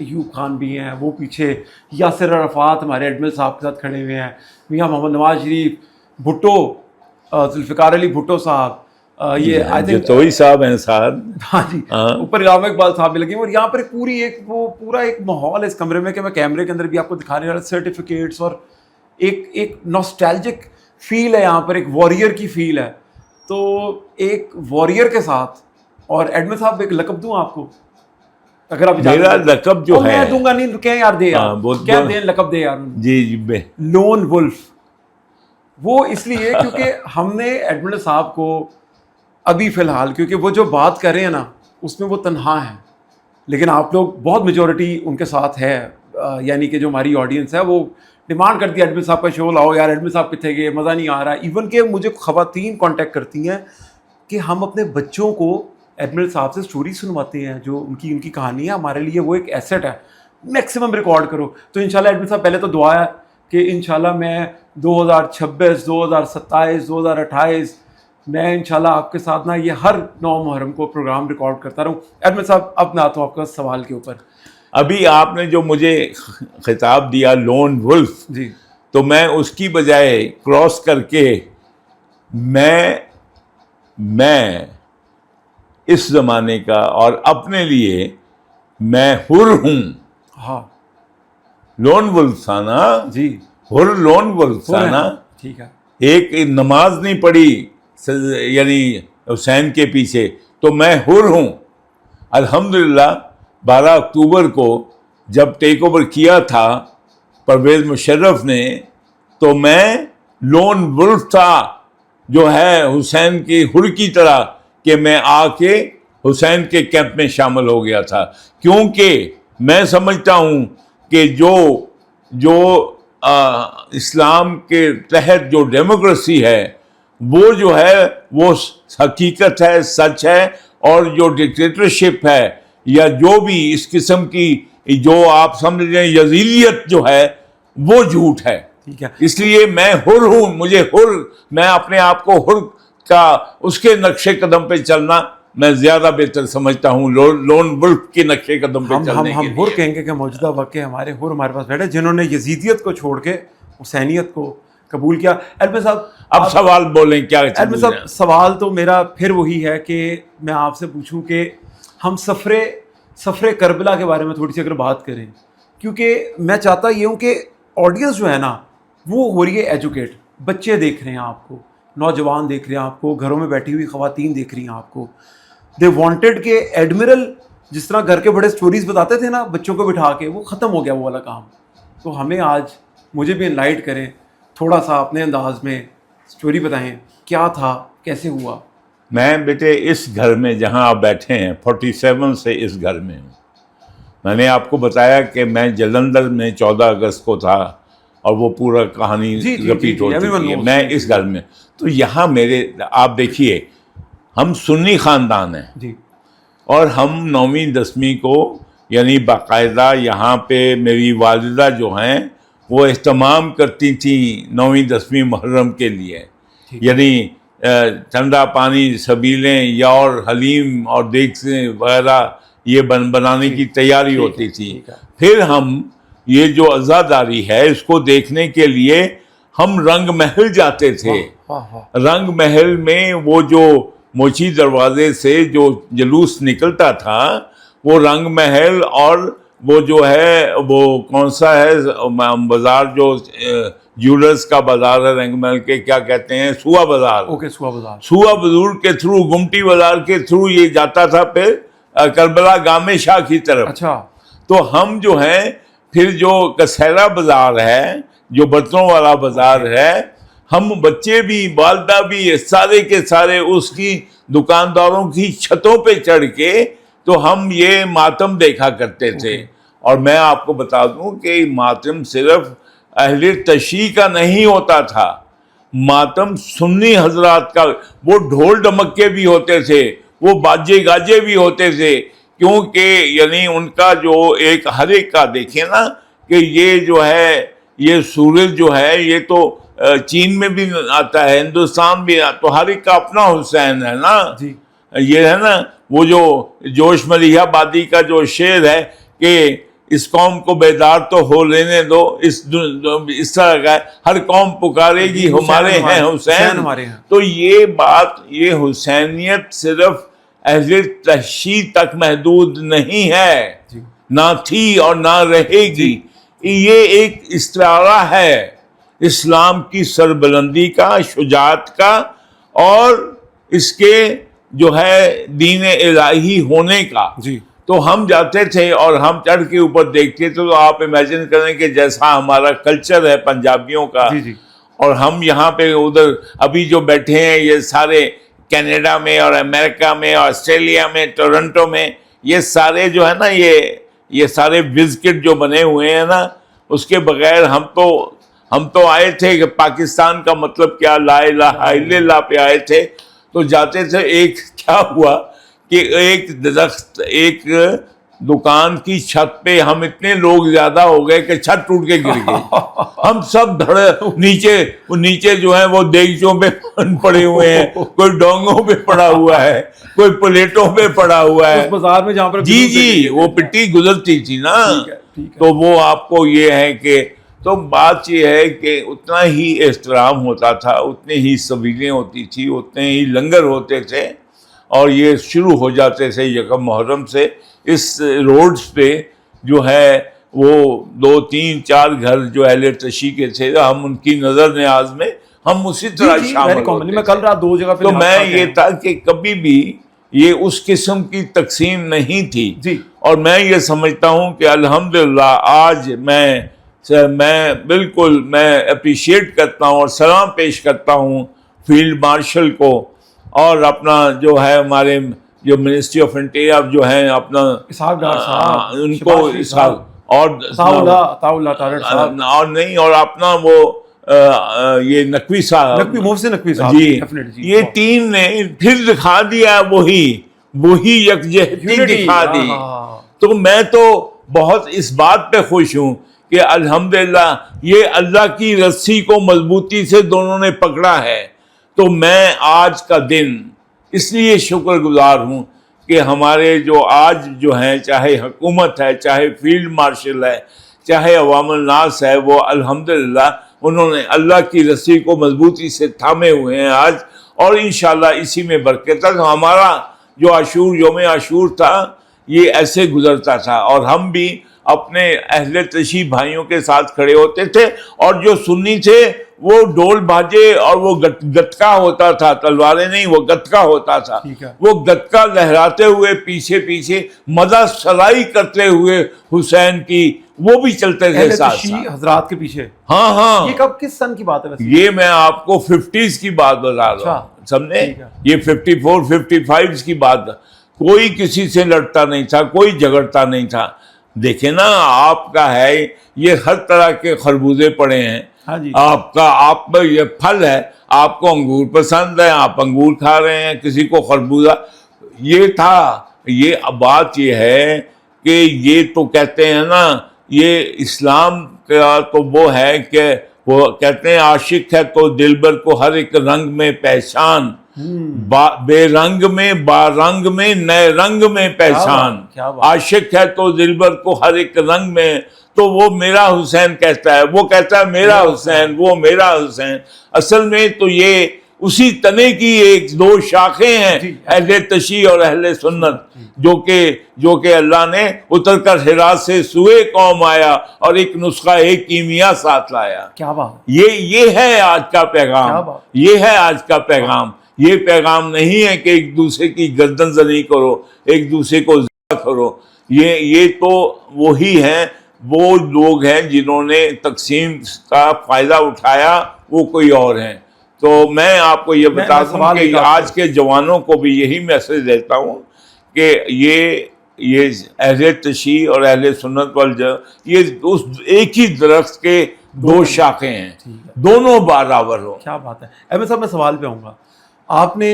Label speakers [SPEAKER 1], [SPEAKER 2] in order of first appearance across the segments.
[SPEAKER 1] ایوب خان بھی ہیں, وہ پیچھے یاسر عرفات ہمارے ایڈمل صاحب کے ساتھ کھڑے ہوئے ہیں, میاں محمد نواز شریف, بھٹو, ذوالفقار علی بھٹو صاحب, یہ آئی تھنک
[SPEAKER 2] جتوئی صاحب ہیں صاحب,
[SPEAKER 1] ہاں جی, اوپر علامہ اقبال صاحب بھی لگے ہیں. اور یہاں پر پوری ایک وہ پورا ایک ماحول ہے اس کمرے میں کہ میں کیمرے کے اندر بھی آپ کو دکھانے والا, سرٹیفکیٹس اور ایک نوسٹیلجک فیل ہے یہاں پر, ایک وارئر کی فیل ہے. تو ایک وارئر کے ساتھ, اور ایڈمن صاحب ایک لقب دوں آپ کو اگر آپ
[SPEAKER 2] میرا لقب جو ہے,
[SPEAKER 1] میں دوں گا نہیں, کہیں یار دے یار, کیا دیں لقب دے یار,
[SPEAKER 2] جی
[SPEAKER 1] لون ولف. وہ اس لیے کیونکہ ہم نے ایڈمن صاحب کو ابھی فی الحال, کیونکہ وہ جو بات کر رہے ہیں نا اس میں وہ تنہا ہیں, لیکن آپ لوگ بہت میجورٹی ان کے ساتھ ہے, یعنی کہ جو ہماری آڈینس ہے وہ ڈیمانڈ کرتی ہے ایڈمن صاحب کا شو لاؤ یار, ایڈمن صاحب کتنے گئے, مزہ نہیں آ رہا. ایون کہ مجھے خواتین کانٹیکٹ کرتی ہیں کہ ہم اپنے بچوں کو ایڈمن صاحب سے سٹوری سنواتے ہیں, جو ان کی کہانی ہے, ہمارے لیے وہ ایک ایسٹ ہے, میکسیمم ریکارڈ کرو. تو انشاءاللہ ایڈمن صاحب پہلے تو دعا ہے کہ انشاءاللہ میں 2026 2027 2028 میں انشاءاللہ آپ کے ساتھ نا یہ ہر 9 محرم کو پروگرام ریکارڈ کرتا رہوں. ایڈمن صاحب اب میں آتا ہوں آپ کا سوال کے اوپر.
[SPEAKER 2] ابھی آپ نے جو مجھے خطاب دیا لون ولف,
[SPEAKER 1] جی,
[SPEAKER 2] تو میں اس کی بجائے کراس کر کے میں اس زمانے کا اور اپنے لیے میں حر ہوں.
[SPEAKER 1] ہاں
[SPEAKER 2] لون ولف تھا نا
[SPEAKER 1] جی,
[SPEAKER 2] حر لون ولف تھا نا,
[SPEAKER 1] ٹھیک ہے.
[SPEAKER 2] ایک نماز نہیں پڑھی یعنی حسین کے پیچھے, تو میں حر ہوں. الحمدللہ 12 اکتوبر کو جب ٹیک اوور کیا تھا پرویز مشرف نے, تو میں لون ولف تھا جو ہے حسین کی حر کی طرح, کہ میں آ کے حسین کے کیمپ میں شامل ہو گیا تھا. کیونکہ میں سمجھتا ہوں کہ جو اسلام کے تحت جو ڈیموکریسی ہے وہ جو ہے وہ حقیقت ہے, سچ ہے, اور جو ڈکٹیٹرشپ ہے یا جو بھی اس قسم کی جو آپ سمجھ لیں یزیدیت جو ہے وہ جھوٹ ہے.
[SPEAKER 1] ٹھیک ہے,
[SPEAKER 2] اس لیے میں حر ہوں, مجھے میں اپنے آپ کو حر کا اس کے نقشے قدم پہ چلنا میں زیادہ بہتر سمجھتا ہوں لون ولف کے نقشے قدم پہ چلنے کے لیے.
[SPEAKER 1] ہم حر کہیں گے کہ موجودہ وقت کے ہمارے حر ہمارے پاس بیٹھے جنہوں نے یزیدیت کو چھوڑ کے حسینیت کو قبول کیا. ایڈمن صاحب
[SPEAKER 2] اب سوال بولیں کیا.
[SPEAKER 1] ایڈمن صاحب سوال تو میرا پھر وہی ہے کہ میں آپ سے پوچھوں کہ ہم سفر کربلا کے بارے میں تھوڑی سی اگر بات کریں, کیونکہ میں چاہتا یہ ہوں کہ آڈینس جو ہے نا وہ ہو رہی ہے ایجوکیٹ, بچے دیکھ رہے ہیں آپ کو, نوجوان دیکھ رہے ہیں آپ کو, گھروں میں بیٹھی ہوئی خواتین دیکھ رہی ہیں آپ کو. دے وانٹیڈ کہ ایڈمرل جس طرح گھر کے بڑے سٹوریز بتاتے تھے نا بچوں کو بٹھا کے, وہ ختم ہو گیا وہ والا کام. تو ہمیں آج مجھے بھی انلائٹ کریں تھوڑا سا اپنے انداز میں, سٹوری بتائیں کیا تھا, کیسے ہوا.
[SPEAKER 2] میں بیٹے اس گھر میں جہاں آپ بیٹھے ہیں 47 سے اس گھر میں ہوں. میں نے آپ کو بتایا کہ میں جلندھر میں 14 اگست کو تھا اور وہ پورا کہانی رپیٹ ہو چکی ہے. میں اس گھر میں, تو یہاں میرے آپ دیکھیے ہم سنی خاندان ہیں
[SPEAKER 1] جی,
[SPEAKER 2] اور ہم 9ویں 10ویں کو یعنی باقاعدہ یہاں پہ میری والدہ جو ہیں وہ اہتمام کرتی تھیں 9ویں 10ویں محرم کے لیے. یعنی ٹھنڈا پانی, سبیلیں, یور, حلیم اور دیگچیں وغیرہ یہ بنانے کی تیاری ہوتی تھی. پھر ہم یہ جو عزاداری ہے اس کو دیکھنے کے لیے ہم رنگ محل جاتے تھے. رنگ محل میں وہ جو موچی دروازے سے جو جلوس نکلتا تھا وہ رنگ محل, اور وہ جو ہے وہ کون سا ہے بازار جو جیولرز کا بازار ہے رنگ محل کے, کیا کہتے ہیں, سوا بازار. سوا بازار کے تھرو, گمٹی بازار کے تھرو یہ جاتا تھا پھر کربلا گامے شاہ کی طرف.
[SPEAKER 1] اچھا,
[SPEAKER 2] تو ہم جو ہیں پھر جو کسیرا بازار ہے, جو برتنوں والا بازار ہے, ہم بچے بھی والدہ بھی سارے کے سارے اس کی دکانداروں کی چھتوں پہ چڑھ کے تو ہم یہ ماتم دیکھا کرتے تھے. اور میں آپ کو بتا دوں کہ ماتم صرف اہل تشیع کا نہیں ہوتا تھا, ماتم سنی حضرات کا, وہ ڈھول ڈمکے بھی ہوتے تھے, وہ باجے گاجے بھی ہوتے تھے, کیونکہ یعنی ان کا جو ایک ہر ایک کا دیکھیں نا کہ یہ جو ہے یہ سورج جو ہے یہ تو چین میں بھی آتا ہے, ہندوستان بھی, تو ہر ایک کا اپنا حسین ہے نا. یہ ہے نا وہ جو جوش ملیحہ بادی کا جو شعر ہے کہ اس قوم کو بیدار تو ہو لینے دو. اس طرح کا ہے ہر قوم پکارے گی ہمارے ہیں حسین. تو یہ بات، یہ حسینیت صرف اہل تشیع تک محدود نہیں ہے، نہ تھی اور نہ رہے گی. یہ ایک استعارہ ہے اسلام کی سربلندی کا، شجاعت کا، اور اس کے جو ہے دین الہی ہونے کا. تو ہم جاتے تھے اور ہم چڑھ کے اوپر دیکھتے تھے تو آپ امیجن کریں کہ جیسا ہمارا کلچر ہے پنجابیوں کا، اور ہم یہاں پہ ادھر ابھی جو بیٹھے ہیں یہ سارے کینیڈا میں اور امریکہ میں اور آسٹریلیا میں، ٹورنٹو میں، یہ سارے جو ہے نا یہ سارے وزکٹ جو بنے ہوئے ہیں نا، اس کے بغیر ہم تو آئے تھے کہ پاکستان کا مطلب کیا، لا الہ الا اللہ پہ آئے تھے. تو جاتے تھے، ایک کیا ہوا کہ ایک درخت، ایک دکان کی چھت پہ ہم اتنے لوگ زیادہ ہو گئے کہ چھت ٹوٹ کے گر گئی. ہم سب دھڑے نیچے جو ہے وہ دیگچوں پہ پڑے ہوئے ہیں، کوئی ڈونگوں پہ پڑا ہوا ہے، کوئی پلیٹوں پہ پڑا ہوا ہے.
[SPEAKER 1] بازار میں جہاں پر
[SPEAKER 2] جی وہ پٹی گزرتی تھی نا. تو وہ آپ کو یہ ہے کہ، تو بات یہ ہے کہ اتنا ہی احترام ہوتا تھا، اتنے ہی سبیلیں ہوتی تھی، اتنے ہی لنگر ہوتے تھے، اور یہ شروع ہو جاتے تھے یکم محرم سے. اس روڈز پہ جو ہے وہ 2 3 4 گھر جو اہل تشیع کے تھے، ہم ان کی نظر نیاز میں ہم اسی طرح شامل ہوتے
[SPEAKER 1] میں کل رات 2 جگہ پہ.
[SPEAKER 2] تو میں یہ تھا کہ کبھی بھی یہ اس قسم کی تقسیم نہیں تھی. اور میں یہ سمجھتا ہوں کہ الحمدللہ آج میں بالکل میں اپریشیٹ کرتا ہوں اور سلام پیش کرتا ہوں فیلڈ مارشل کو، اور اپنا جو ہے ہمارے جو منسٹری آف انٹیریئر جو ہیں اپنا ان کو اور نہیں، اور اپنا وہ یہ نقوی صاحب، جی یہ ٹیم نے پھر دکھا دیا وہی یکجہتی دکھا دی. تو میں تو بہت اس بات پہ خوش ہوں کہ الحمدللہ یہ اللہ کی رسی کو مضبوطی سے دونوں نے پکڑا ہے. تو میں آج کا دن اس لیے شکر گزار ہوں کہ ہمارے جو آج جو ہیں، چاہے حکومت ہے، چاہے فیلڈ مارشل ہے، چاہے عوام الناس ہے، وہ الحمدللہ انہوں نے اللہ کی رسی کو مضبوطی سے تھامے ہوئے ہیں آج. اور انشاءاللہ اسی میں برکت ہے. ہمارا جو عاشور، یوم عاشور تھا، یہ ایسے گزرتا تھا، اور ہم بھی اپنے اہل تشیع بھائیوں کے ساتھ کھڑے ہوتے تھے. اور جو سنی تھے وہ ڈول باجے اور وہ گتکا ہوتا تھا، تلواریں نہیں، وہ گتکا ہوتا تھا، وہ گتکا لہراتے ہوئے پیچھے پیچھے مدح سرائی کرتے ہوئے حسین کی، وہ بھی چلتے تھے ساتھ
[SPEAKER 1] حضرات کے پیچھے.
[SPEAKER 2] ہاں
[SPEAKER 1] یہ کب کس سن کی بات ہے؟
[SPEAKER 2] یہ میں آپ کو 50s کی بات بتا رہا ہوں، سمجھے؟ یہ 54 55 کی بات. کوئی کسی سے لڑتا نہیں تھا، کوئی جھگڑتا نہیں تھا. دیکھیں نا، آپ کا ہے یہ ہر طرح کے خربوزے پڑے ہیں، آپ میں یہ پھل ہے، آپ کو انگور پسند ہے، آپ انگور کھا رہے ہیں، کسی کو خربوزہ. یہ تھا، یہ بات یہ ہے کہ یہ تو کہتے ہیں نا، یہ اسلام کا تو وہ ہے کہ وہ کہتے ہیں عاشق ہے تو دلبر کو ہر ایک رنگ میں پہچان، بے رنگ میں با رنگ میں نئے رنگ میں پہچان. عاشق ہے تو دلبر کو ہر ایک رنگ میں. تو وہ میرا حسین کہتا ہے، وہ کہتا ہے میرا حسین، وہ میرا حسین. اصل میں تو یہ اسی تنے کی 1-2 شاخیں ہیں، اہل تشیع اور اہل سنت، جو کہ اللہ نے اتر کر حرا سے سوئے قوم آیا اور ایک نسخہ ایک کیمیا ساتھ لایا.
[SPEAKER 1] کیا بات! یہ
[SPEAKER 2] ہے آج کا پیغام، یہ ہے آج کا پیغام. یہ پیغام نہیں ہے کہ ایک دوسرے کی گردن زنی کرو، ایک دوسرے کو ذبح کرو. یہ تو وہی ہیں، وہ لوگ ہیں جنہوں نے تقسیم کا فائدہ اٹھایا، وہ کوئی اور ہیں. تو میں آپ کو یہ بتا دوں کہ آج کے جوانوں کو بھی یہی میسج دیتا ہوں کہ یہ اہل تشیع اور اہل سنت والجماعت یہ اس ایک ہی درخت کے 2 شاخیں ہیں، دونوں برابر ہو.
[SPEAKER 1] کیا بات ہے. احمد صاحب میں سوال پہ آؤں گا. آپ نے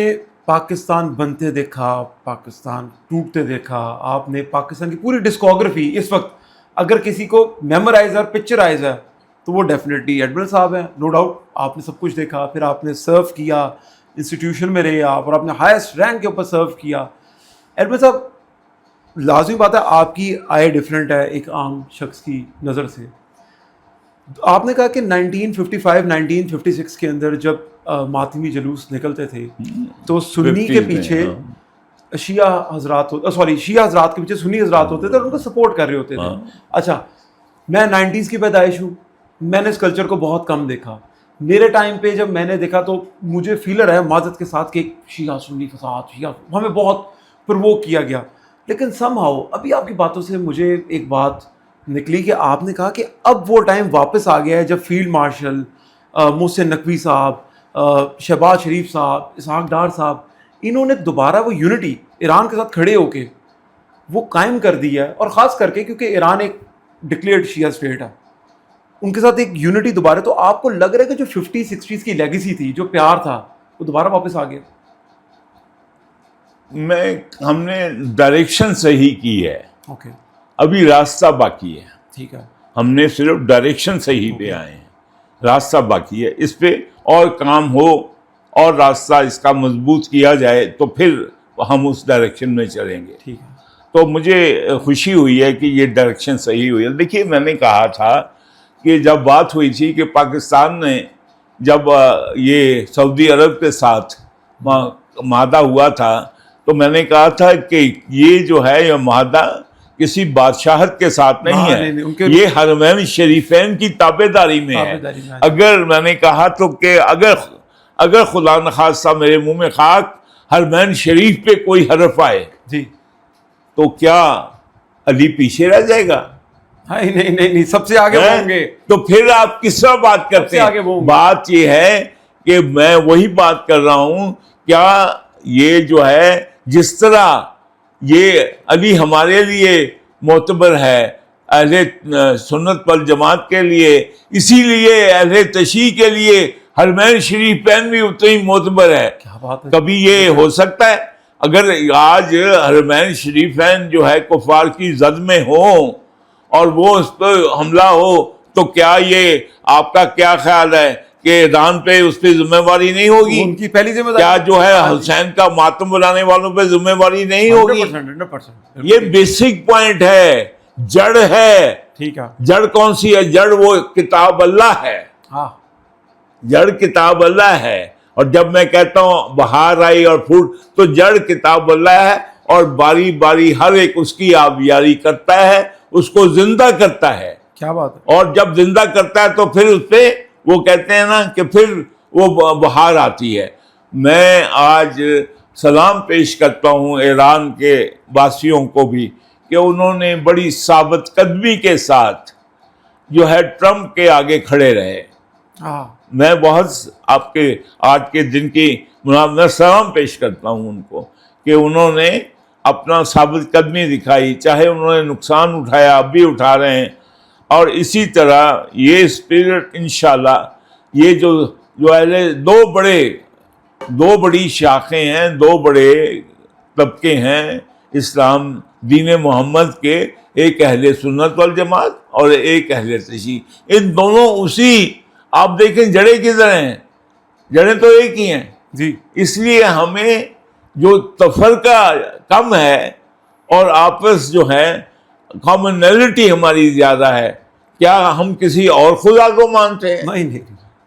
[SPEAKER 1] پاکستان بنتے دیکھا، پاکستان ٹوٹتے دیکھا، آپ نے پاکستان کی پوری ڈسکوگرافی اس وقت اگر کسی کو میمورائز اور پکچرائز ہے تو وہ ڈیفینیٹلی ایڈمرل صاحب ہیں، نو ڈاؤٹ. آپ نے سب کچھ دیکھا، پھر آپ نے سرو کیا، انسٹیٹیوشن میں رہے آپ، اور آپ نے ہائیسٹ رینک کے اوپر سرو کیا. ایڈمرل صاحب لازمی بات ہے آپ کی آئے ڈفرینٹ ہے ایک عام شخص کی نظر سے. آپ نے کہا کہ 1955 1956 کے اندر جب ماتمی جلوس نکلتے تھے تو سنی کے پیچھے شیعہ حضرات شیعہ حضرات کے پیچھے سنی حضرات ہوتے تھے اور ان کو سپورٹ کر رہے ہوتے تھے. اچھا میں 90s کی پیدائش ہوں, میں نے اس کلچر کو بہت کم دیکھا. میرے ٹائم پہ جب میں نے دیکھا تو مجھے فیلر ہے معذرت کے ساتھ کہ شیعہ سنی فساد شیعہ ہمیں بہت پرووک کیا گیا. لیکن سم ہاؤ ابھی آپ کی باتوں سے مجھے ایک بات نکلی کہ آپ نے کہا کہ اب وہ ٹائم واپس آ گیا ہے جب فیلڈ مارشل محسن نقوی صاحب, شہباز شریف صاحب, اسحاق ڈار صاحب, انہوں نے دوبارہ وہ یونٹی ایران کے ساتھ کھڑے ہو کے وہ قائم کر دی ہے. اور خاص کر کے کیونکہ ایران ایک ڈکلیئرڈ شیعہ اسٹیٹ ہے, ان کے ساتھ ایک یونٹی دوبارہ. تو آپ کو لگ رہا ہے کہ جو 50 60s کی لیگیسی تھی, جو پیار تھا, وہ دوبارہ واپس آ گیا؟
[SPEAKER 2] ہم نے ڈائریکشن صحیح کی ہے,
[SPEAKER 1] اوکے
[SPEAKER 2] ابھی راستہ باقی ہے.
[SPEAKER 1] ٹھیک ہے,
[SPEAKER 2] ہم نے صرف ڈائریکشن صحیح پہ آئے ہیں, راستہ باقی ہے. اس پہ اور کام ہو اور راستہ اس کا مضبوط کیا جائے تو پھر ہم اس ڈائریکشن میں چلیں گے.
[SPEAKER 1] ٹھیک ہے.
[SPEAKER 2] تو مجھے خوشی ہوئی ہے کہ یہ ڈائریکشن صحیح ہوئی ہے. دیکھیے میں نے کہا تھا کہ جب بات ہوئی تھی کہ پاکستان نے جب یہ سعودی عرب کے ساتھ معاہدہ ہوا تھا تو میں نے کہا تھا کہ یہ جو ہے یہ معاہدہ کسی بادشاہت کے ساتھ نہیں ہے, یہ حرمین شریفین کی تابع داری میں ہے. اگر میں نے کہا تو کہ اگر خدا نخواستہ میرے منہ میں خاک حرمین شریف پہ کوئی حرف آئے
[SPEAKER 1] جی
[SPEAKER 2] تو کیا علی پیچھے رہ جائے گا؟
[SPEAKER 1] نہیں, سب سے آگے ہوں گے.
[SPEAKER 2] تو پھر آپ کس طرح بات کرتے ہیں؟ بات یہ ہے کہ میں وہی بات کر رہا ہوں, کیا یہ جو ہے جس طرح یہ علی ہمارے لیے معتبر ہے, اہل سنت والجماعت کے لیے, اسی لیے اہل تشیع کے لیے حرمین شریفین بھی اتنا ہی معتبر ہے. کبھی یہ ہو سکتا ہے اگر آج حرمین شریفین جو ہے کفار کی زد میں ہوں اور وہ اس پہ حملہ ہو تو کیا یہ آپ کا کیا خیال ہے کہ ایران پہ اس پہ ذمہ داری نہیں ہوگی؟
[SPEAKER 1] ان کی پہلی ذمہ داری
[SPEAKER 2] کیا جو ہے حسین کا ماتم بنانے والوں پہ ذمہ داری نہیں ہوگی؟
[SPEAKER 1] 100%.
[SPEAKER 2] یہ بیسک پوائنٹ ہے, جڑ ہے.
[SPEAKER 1] ٹھیک ہے,
[SPEAKER 2] جڑ کون سی ہے؟ جڑ وہ کتاب اللہ ہے.
[SPEAKER 1] ہاں,
[SPEAKER 2] جڑ کتاب اللہ ہے. اور جب میں کہتا ہوں بہار آئی اور پھوٹ, تو جڑ کتاب اللہ ہے اور باری باری ہر ایک اس کی آبیاری کرتا ہے, اس کو زندہ کرتا ہے.
[SPEAKER 1] کیا بات ہے.
[SPEAKER 2] اور جب زندہ کرتا ہے تو پھر اس پہ وہ کہتے ہیں نا کہ پھر وہ بہار آتی ہے. میں آج سلام پیش کرتا ہوں ایران کے واسیوں کو بھی کہ انہوں نے بڑی ثابت قدمی کے ساتھ جو ہے ٹرمپ کے آگے کھڑے رہے. میں بہت آپ کے آج کے دن کی میں سلام پیش کرتا ہوں ان کو کہ انہوں نے اپنا ثابت قدمی دکھائی, چاہے انہوں نے نقصان اٹھایا, اب بھی اٹھا رہے ہیں. اور اسی طرح یہ اسپرٹ انشاءاللہ یہ جو دو بڑی شاخیں ہیں, دو بڑے طبقے ہیں اسلام دین محمد کے, ایک اہل سنت والجماعت اور ایک اہل تشیع. ان دونوں اسی آپ دیکھیں جڑیں کدھر ہیں, جڑیں تو ایک ہی ہیں
[SPEAKER 1] جی.
[SPEAKER 2] اس لیے ہمیں جو تفرقہ کم ہے اور آپس جو ہے کامنلٹی ہماری زیادہ ہے. کیا ہم کسی اور خدا کو مانتے ہیں؟
[SPEAKER 1] نہیں,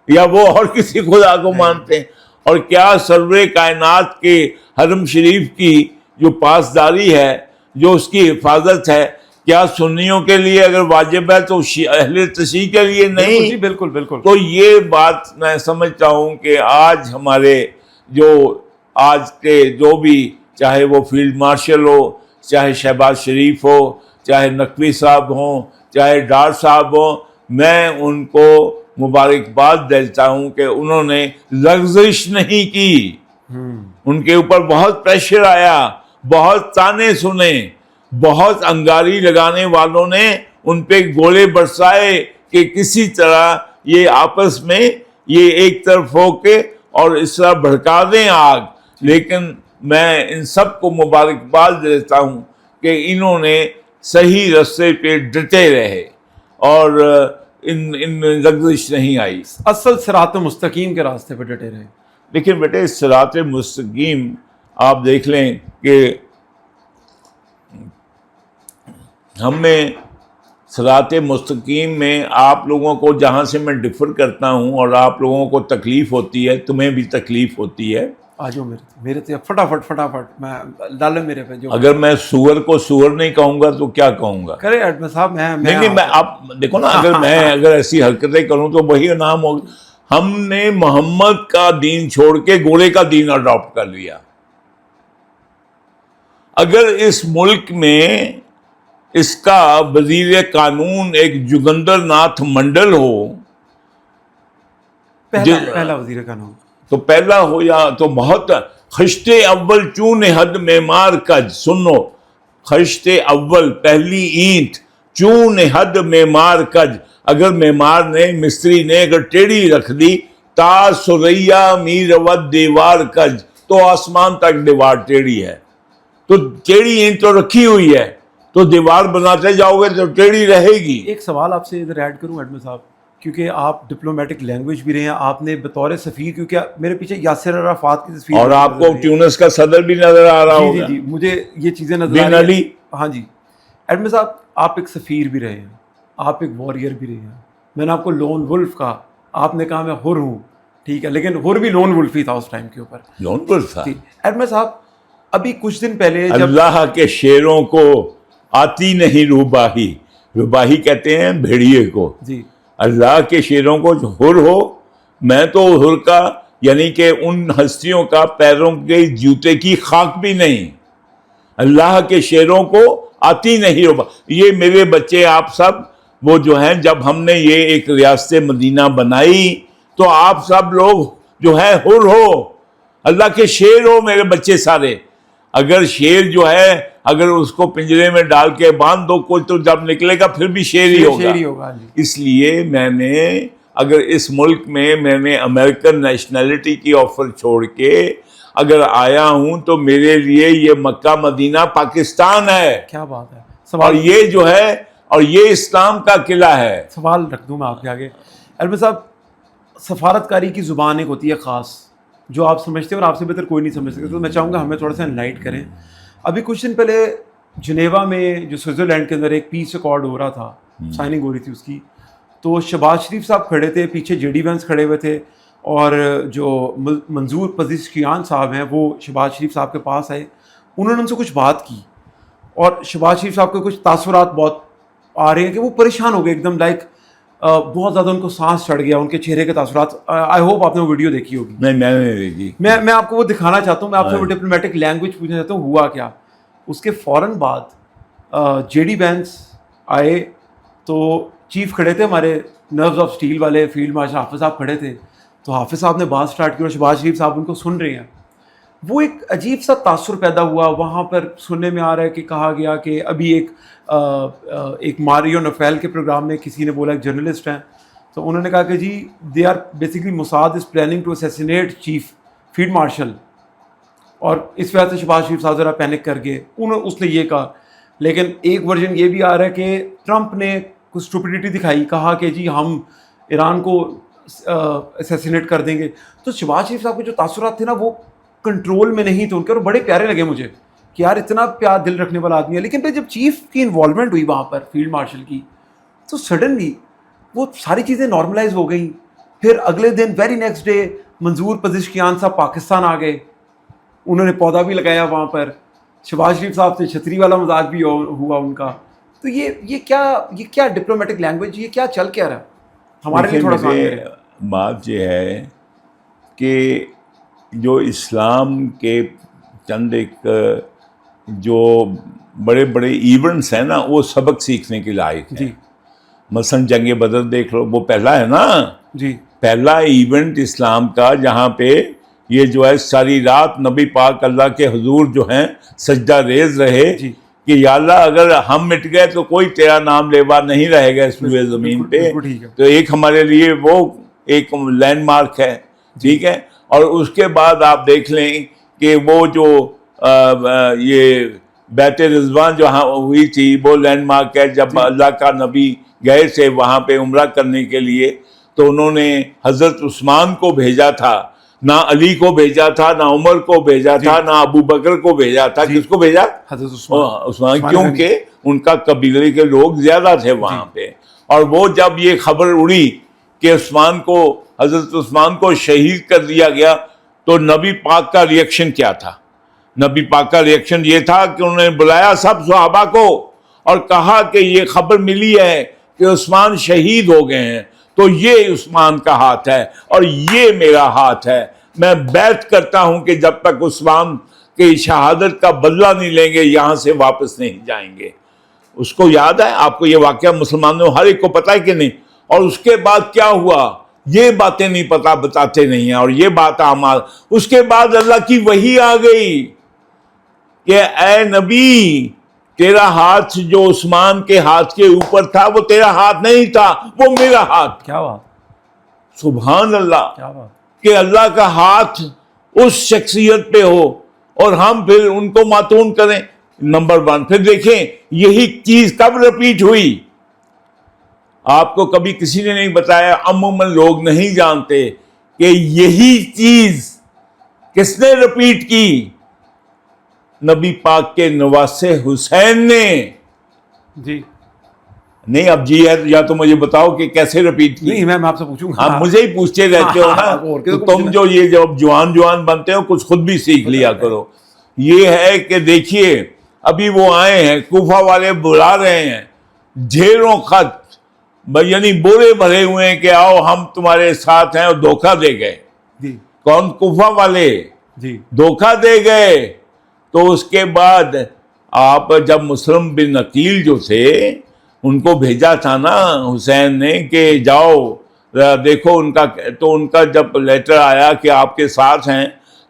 [SPEAKER 2] یا وہ اور کسی خدا کو مانتے ہیں؟ اور کیا سرور کائنات کے حرم شریف کی جو پاسداری ہے, جو اس کی حفاظت ہے, کیا سنیوں کے لیے اگر واجب ہے تو اہل تشیع کے لیے نہیں؟
[SPEAKER 1] بالکل بالکل.
[SPEAKER 2] تو یہ بات میں سمجھتا ہوں کہ آج ہمارے جو آج کے جو بھی, چاہے وہ فیلڈ مارشل ہو, چاہے شہباز شریف ہو, چاہے نقوی صاحب ہوں, چاہے ڈار صاحب ہوں, میں ان کو مبارکباد دیتا ہوں کہ انہوں نے لغزش نہیں کی. ان کے اوپر بہت پریشر آیا, بہت تانے سنے, بہت انگاری لگانے والوں نے ان پہ گولے برسائے کہ کسی طرح یہ آپس میں یہ ایک طرف ہو کے اور اس طرح بھڑکا دیں آگ. لیکن میں ان سب کو مبارکباد دیتا ہوں کہ انہوں نے صحیح رستے پہ ڈٹے رہے اور ان میں لغزش نہیں آئی,
[SPEAKER 1] اصل صراط مستقیم کے راستے پہ ڈٹے رہے.
[SPEAKER 2] لیکن بیٹے صراط مستقیم آپ دیکھ لیں کہ ہم نے صراط مستقیم میں آپ لوگوں کو جہاں سے میں ڈفر کرتا ہوں اور آپ لوگوں کو تکلیف ہوتی ہے, تمہیں بھی تکلیف ہوتی ہے.
[SPEAKER 1] آ جاؤ میرے سے فٹافٹ میں ڈالے میرے پہ جو.
[SPEAKER 2] اگر میں سور کو سور نہیں کہوں گا تو کیا کہوں گا؟
[SPEAKER 1] کرے ایڈمن صاحب
[SPEAKER 2] نہیں میں آپ دیکھو نا, اگر ایسی حرکتیں کروں تو وہی نام ہوگا. ہم نے محمد کا دین چھوڑ کے گھوڑے کا دین اڈاپٹ کر لیا. اگر اس ملک میں اس کا وزیر قانون ایک جگندر ناتھ منڈل ہو,
[SPEAKER 1] پہلا وزیر قانون
[SPEAKER 2] تو پہلا ہو یا تو بہت. خشت اول چون حد معمار کج, سنو, خشت اول پہلی اینٹ چون حد معمار کج, اگر معمار نے مستری نے اگر ٹیڑھی رکھ دی, تا سریا میر ود دیوار کج, تو آسمان تک دیوار ٹیڑھی ہے, تو ٹیڑھی اینٹ تو رکھی ہوئی ہے, تو دیوار بناتے جاؤ گے تو ٹیڑھی رہے گی.
[SPEAKER 1] ایک سوال آپ سے ادھر ایڈ کروں ایڈمن صاحب, کیونکہ آپ ڈپلومیٹک لینگویج بھی رہے ہیں, آپ نے بطور سفیر, کیونکہ میرے پیچھے یاسر عرفات کی تصویر,
[SPEAKER 2] اور آپ کو ٹیونس کا صدر بھی نظر آ رہا ہوگا.
[SPEAKER 1] جی مجھے یہ چیزیں نظر آ رہی ہیں. ہاں جی ایڈمن صاحب, آپ ایک سفیر بھی رہے ہیں, آپ ایک وارئر بھی رہے ہیں. میں نے آپ کو لون ولف کہا, آپ نے کہا میں حر ہوں, ٹھیک ہے, لیکن حر بھی لون ولف ہی تھا اس ٹائم کے اوپر.
[SPEAKER 2] لون ولف تھا
[SPEAKER 1] ایڈمن صاحب. ابھی کچھ دن پہلے
[SPEAKER 2] اللہ کے شیروں کو آتی نہیں روباہی, روباہی کہتے ہیں بھیڑیے کو.
[SPEAKER 1] جی
[SPEAKER 2] اللہ کے شیروں کو جو حر ہو, میں تو حر کا یعنی کہ ان ہستیوں کا پیروں کے جوتے کی خاک بھی نہیں. اللہ کے شیروں کو آتی نہیں روبا. یہ میرے بچے آپ سب وہ جو ہیں, جب ہم نے یہ ایک ریاست مدینہ بنائی تو آپ سب لوگ جو ہے حر ہو, اللہ کے شیر ہو میرے بچے سارے. اگر شیر جو ہے اگر اس کو پنجرے میں ڈال کے باندھ دو کوئی, تو جب نکلے گا پھر بھی شیر ہی ہوگا. اس لیے میں نے اگر اس ملک میں نے امریکن نیشنلٹی کی آفر چھوڑ کے اگر آیا ہوں تو میرے لیے یہ مکہ مدینہ پاکستان ہے.
[SPEAKER 1] کیا بات ہے.
[SPEAKER 2] اور یہ جو ہے اور یہ اسلام کا قلعہ ہے.
[SPEAKER 1] سوال رکھ دوں میں آپ کے آگے ایڈمن صاحب. سفارتکاری کی زبان ایک ہوتی ہے خاص, جو آپ سمجھتے ہیں اور آپ سے بہتر کوئی نہیں سمجھ سکتے, تو میں چاہوں گا ہمیں تھوڑا سا انلائٹ کریں. ابھی کچھ دن پہلے جنیوا میں جو سوئٹزرلینڈ کے اندر ایک پیس ایکارڈ ہو رہا تھا, سائننگ ہو رہی تھی اس کی, تو شہباز شریف صاحب کھڑے تھے, پیچھے جے ڈی وینس کھڑے ہوئے تھے, اور جو منظور پزشکیان صاحب ہیں وہ شہباز شریف صاحب کے پاس آئے. انہوں نے ان سے کچھ بات کی, اور شہباز شریف صاحب کے کچھ تاثرات بہت آ رہے ہیں کہ وہ پریشان ہو گئے ایک دم, لائک بہت زیادہ ان کو سانس چڑھ گیا, ان کے چہرے کے تاثرات. آئی ہوپ آپ نے وہ ویڈیو دیکھی ہوگی.
[SPEAKER 2] نہیں میں نے دیکھی.
[SPEAKER 1] میں آپ کو وہ دکھانا چاہتا ہوں, میں آپ سے وہ ڈپلومیٹک لینگویج پوچھنا چاہتا ہوں ہوا کیا. اس کے فوراً بعد جے ڈی وینس آئے, تو چیف کھڑے تھے ہمارے نروز آف اسٹیل والے, فیلڈ مارشل حافظ صاحب کھڑے تھے. تو حافظ صاحب نے بات اسٹارٹ کی اور شہباز شریف صاحب ان کو سن رہے ہیں. وہ ایک عجیب سا تاثر پیدا ہوا وہاں پر. سننے میں آ رہا ہے کہ کہا گیا کہ ابھی ایک ماریو نوفیل کے پروگرام میں کسی نے بولا, ایک جرنلسٹ ہیں, تو انہوں نے کہا کہ جی they are basically Mossad is planning to assassinate chief field marshal, اور اس وجہ سے شہباز شریف صاحب ذرا پینک کر گئے. اس نے یہ کہا. لیکن ایک ورژن یہ بھی آ رہا ہے کہ ٹرمپ نے کچھ اسٹوپڈیٹی دکھائی, کہا کہ جی ہم ایران کو اسیسینیٹ کر دیں گے. تو شہباز شریف صاحب کے جو تاثرات تھے نا وہ کنٹرول میں نہیں تھے ان کے, اور بڑے پیارے لگے مجھے کہ یار اتنا پیار دل رکھنے والا آدمی ہے. لیکن پھر جب چیف کی انوالومنٹ ہوئی وہاں پر فیلڈ مارشل کی, تو سڈنلی وہ ساری چیزیں نارملائز ہو گئیں. پھر اگلے دن ویری نیکسٹ ڈے منظور پزشکیان صاحب پاکستان آ گئے, انہوں نے پودا بھی لگایا وہاں پر. شہباز شریف صاحب سے چھتری والا مزاق بھی ہوا ان کا. تو یہ کیا ڈپلومیٹک لینگویج, یہ کیا چل کیا رہا ہمارے لیے تھوڑا سا.
[SPEAKER 2] بات یہ ہے کہ جو اسلام کے چند ایک جو بڑے بڑے ایونٹس ہیں نا, وہ سبق سیکھنے کے لائق ہیں.
[SPEAKER 1] جی
[SPEAKER 2] مثلا جنگ بدر دیکھ لو, وہ پہلا ہے نا.
[SPEAKER 1] جی
[SPEAKER 2] پہلا ایونٹ اسلام کا جہاں پہ یہ جو ہے ساری رات نبی پاک اللہ کے حضور جو ہیں سجدہ ریز رہے
[SPEAKER 1] جی
[SPEAKER 2] کہ یا اللہ اگر ہم مٹ گئے تو کوئی تیرا نام لیوا نہیں رہے گا اس روئے زمین پہ. تو ایک ہمارے لیے وہ ایک لینڈ مارک ہے, ٹھیک ہے. اور اس کے بعد آپ دیکھ لیں کہ وہ جو یہ بیت رضوان جہاں ہوئی تھی وہ لینڈ مارک ہے. جب اللہ کا نبی گئے تھے وہاں پہ عمرہ کرنے کے لیے, تو انہوں نے حضرت عثمان کو بھیجا تھا نہ علی کو بھیجا تھا، نہ عمر کو بھیجا تھا، نہ ابو بکر کو بھیجا تھا. کس کو بھیجا؟
[SPEAKER 1] حضرت
[SPEAKER 2] عثمان. کیونکہ ان کا قبیلے کے لوگ زیادہ تھے وہاں پہ. اور وہ جب یہ خبر اڑی کہ حضرت عثمان کو شہید کر دیا گیا تو نبی پاک کا ریئیکشن کیا تھا؟ نبی پاک کا ریئیکشن یہ تھا کہ انہوں نے بلایا سب صحابہ کو اور کہا کہ یہ خبر ملی ہے کہ عثمان شہید ہو گئے ہیں، تو یہ عثمان کا ہاتھ ہے اور یہ میرا ہاتھ ہے. میں بیعت کرتا ہوں کہ جب تک عثمان کی شہادت کا بدلہ نہیں لیں گے یہاں سے واپس نہیں جائیں گے. اس کو یاد ہے؟ آپ کو یہ واقعہ مسلمانوں ہر ایک کو پتہ ہے کہ نہیں؟ اور اس کے بعد کیا ہوا یہ باتیں نہیں پتہ، بتاتے نہیں ہیں. اور یہ بات اس کے بعد اللہ کی وحی آ گئی کہ اے نبی، تیرا ہاتھ جو عثمان کے ہاتھ کے اوپر تھا وہ تیرا ہاتھ نہیں تھا، وہ میرا ہاتھ.
[SPEAKER 1] کیا بات،
[SPEAKER 2] سبحان اللہ.
[SPEAKER 1] کیا بات.
[SPEAKER 2] کہ اللہ کا ہاتھ اس شخصیت پہ ہو اور ہم پھر ان کو ماتون کریں. نمبر 1. پھر دیکھیں یہی چیز کب رپیٹ ہوئی. آپ کو کبھی کسی نے نہیں بتایا، عموماً لوگ نہیں جانتے کہ یہی چیز کس نے رپیٹ کی؟ نبی پاک کے نواسے حسین نے.
[SPEAKER 1] جی
[SPEAKER 2] نہیں اب جی ہے یا تو مجھے بتاؤ کہ کیسے رپیٹ کی.
[SPEAKER 1] نہیں میں آپ سے پوچھوں گا.
[SPEAKER 2] آپ مجھے ہی پوچھتے رہتے ہو نا. تو تم جو یہ جب جوان بنتے ہو کچھ خود بھی سیکھ لیا کرو. یہ ہے کہ دیکھیے ابھی وہ آئے ہیں، کوفہ والے بلا رہے ہیں، ڈھیروں خط یعنی بورے بھرے ہوئے ہیں کہ آؤ ہم تمہارے ساتھ ہیں، اور دھوکہ دے گئے.
[SPEAKER 1] جی
[SPEAKER 2] کون؟ کوفہ والے
[SPEAKER 1] جی
[SPEAKER 2] دھوکہ دے گئے. تو اس کے بعد آپ جب مسلم بن عقیل جو تھے ان کو بھیجا تھا نا حسین نے کہ جاؤ دیکھو ان کا جب لیٹر آیا کہ آپ کے ساتھ ہیں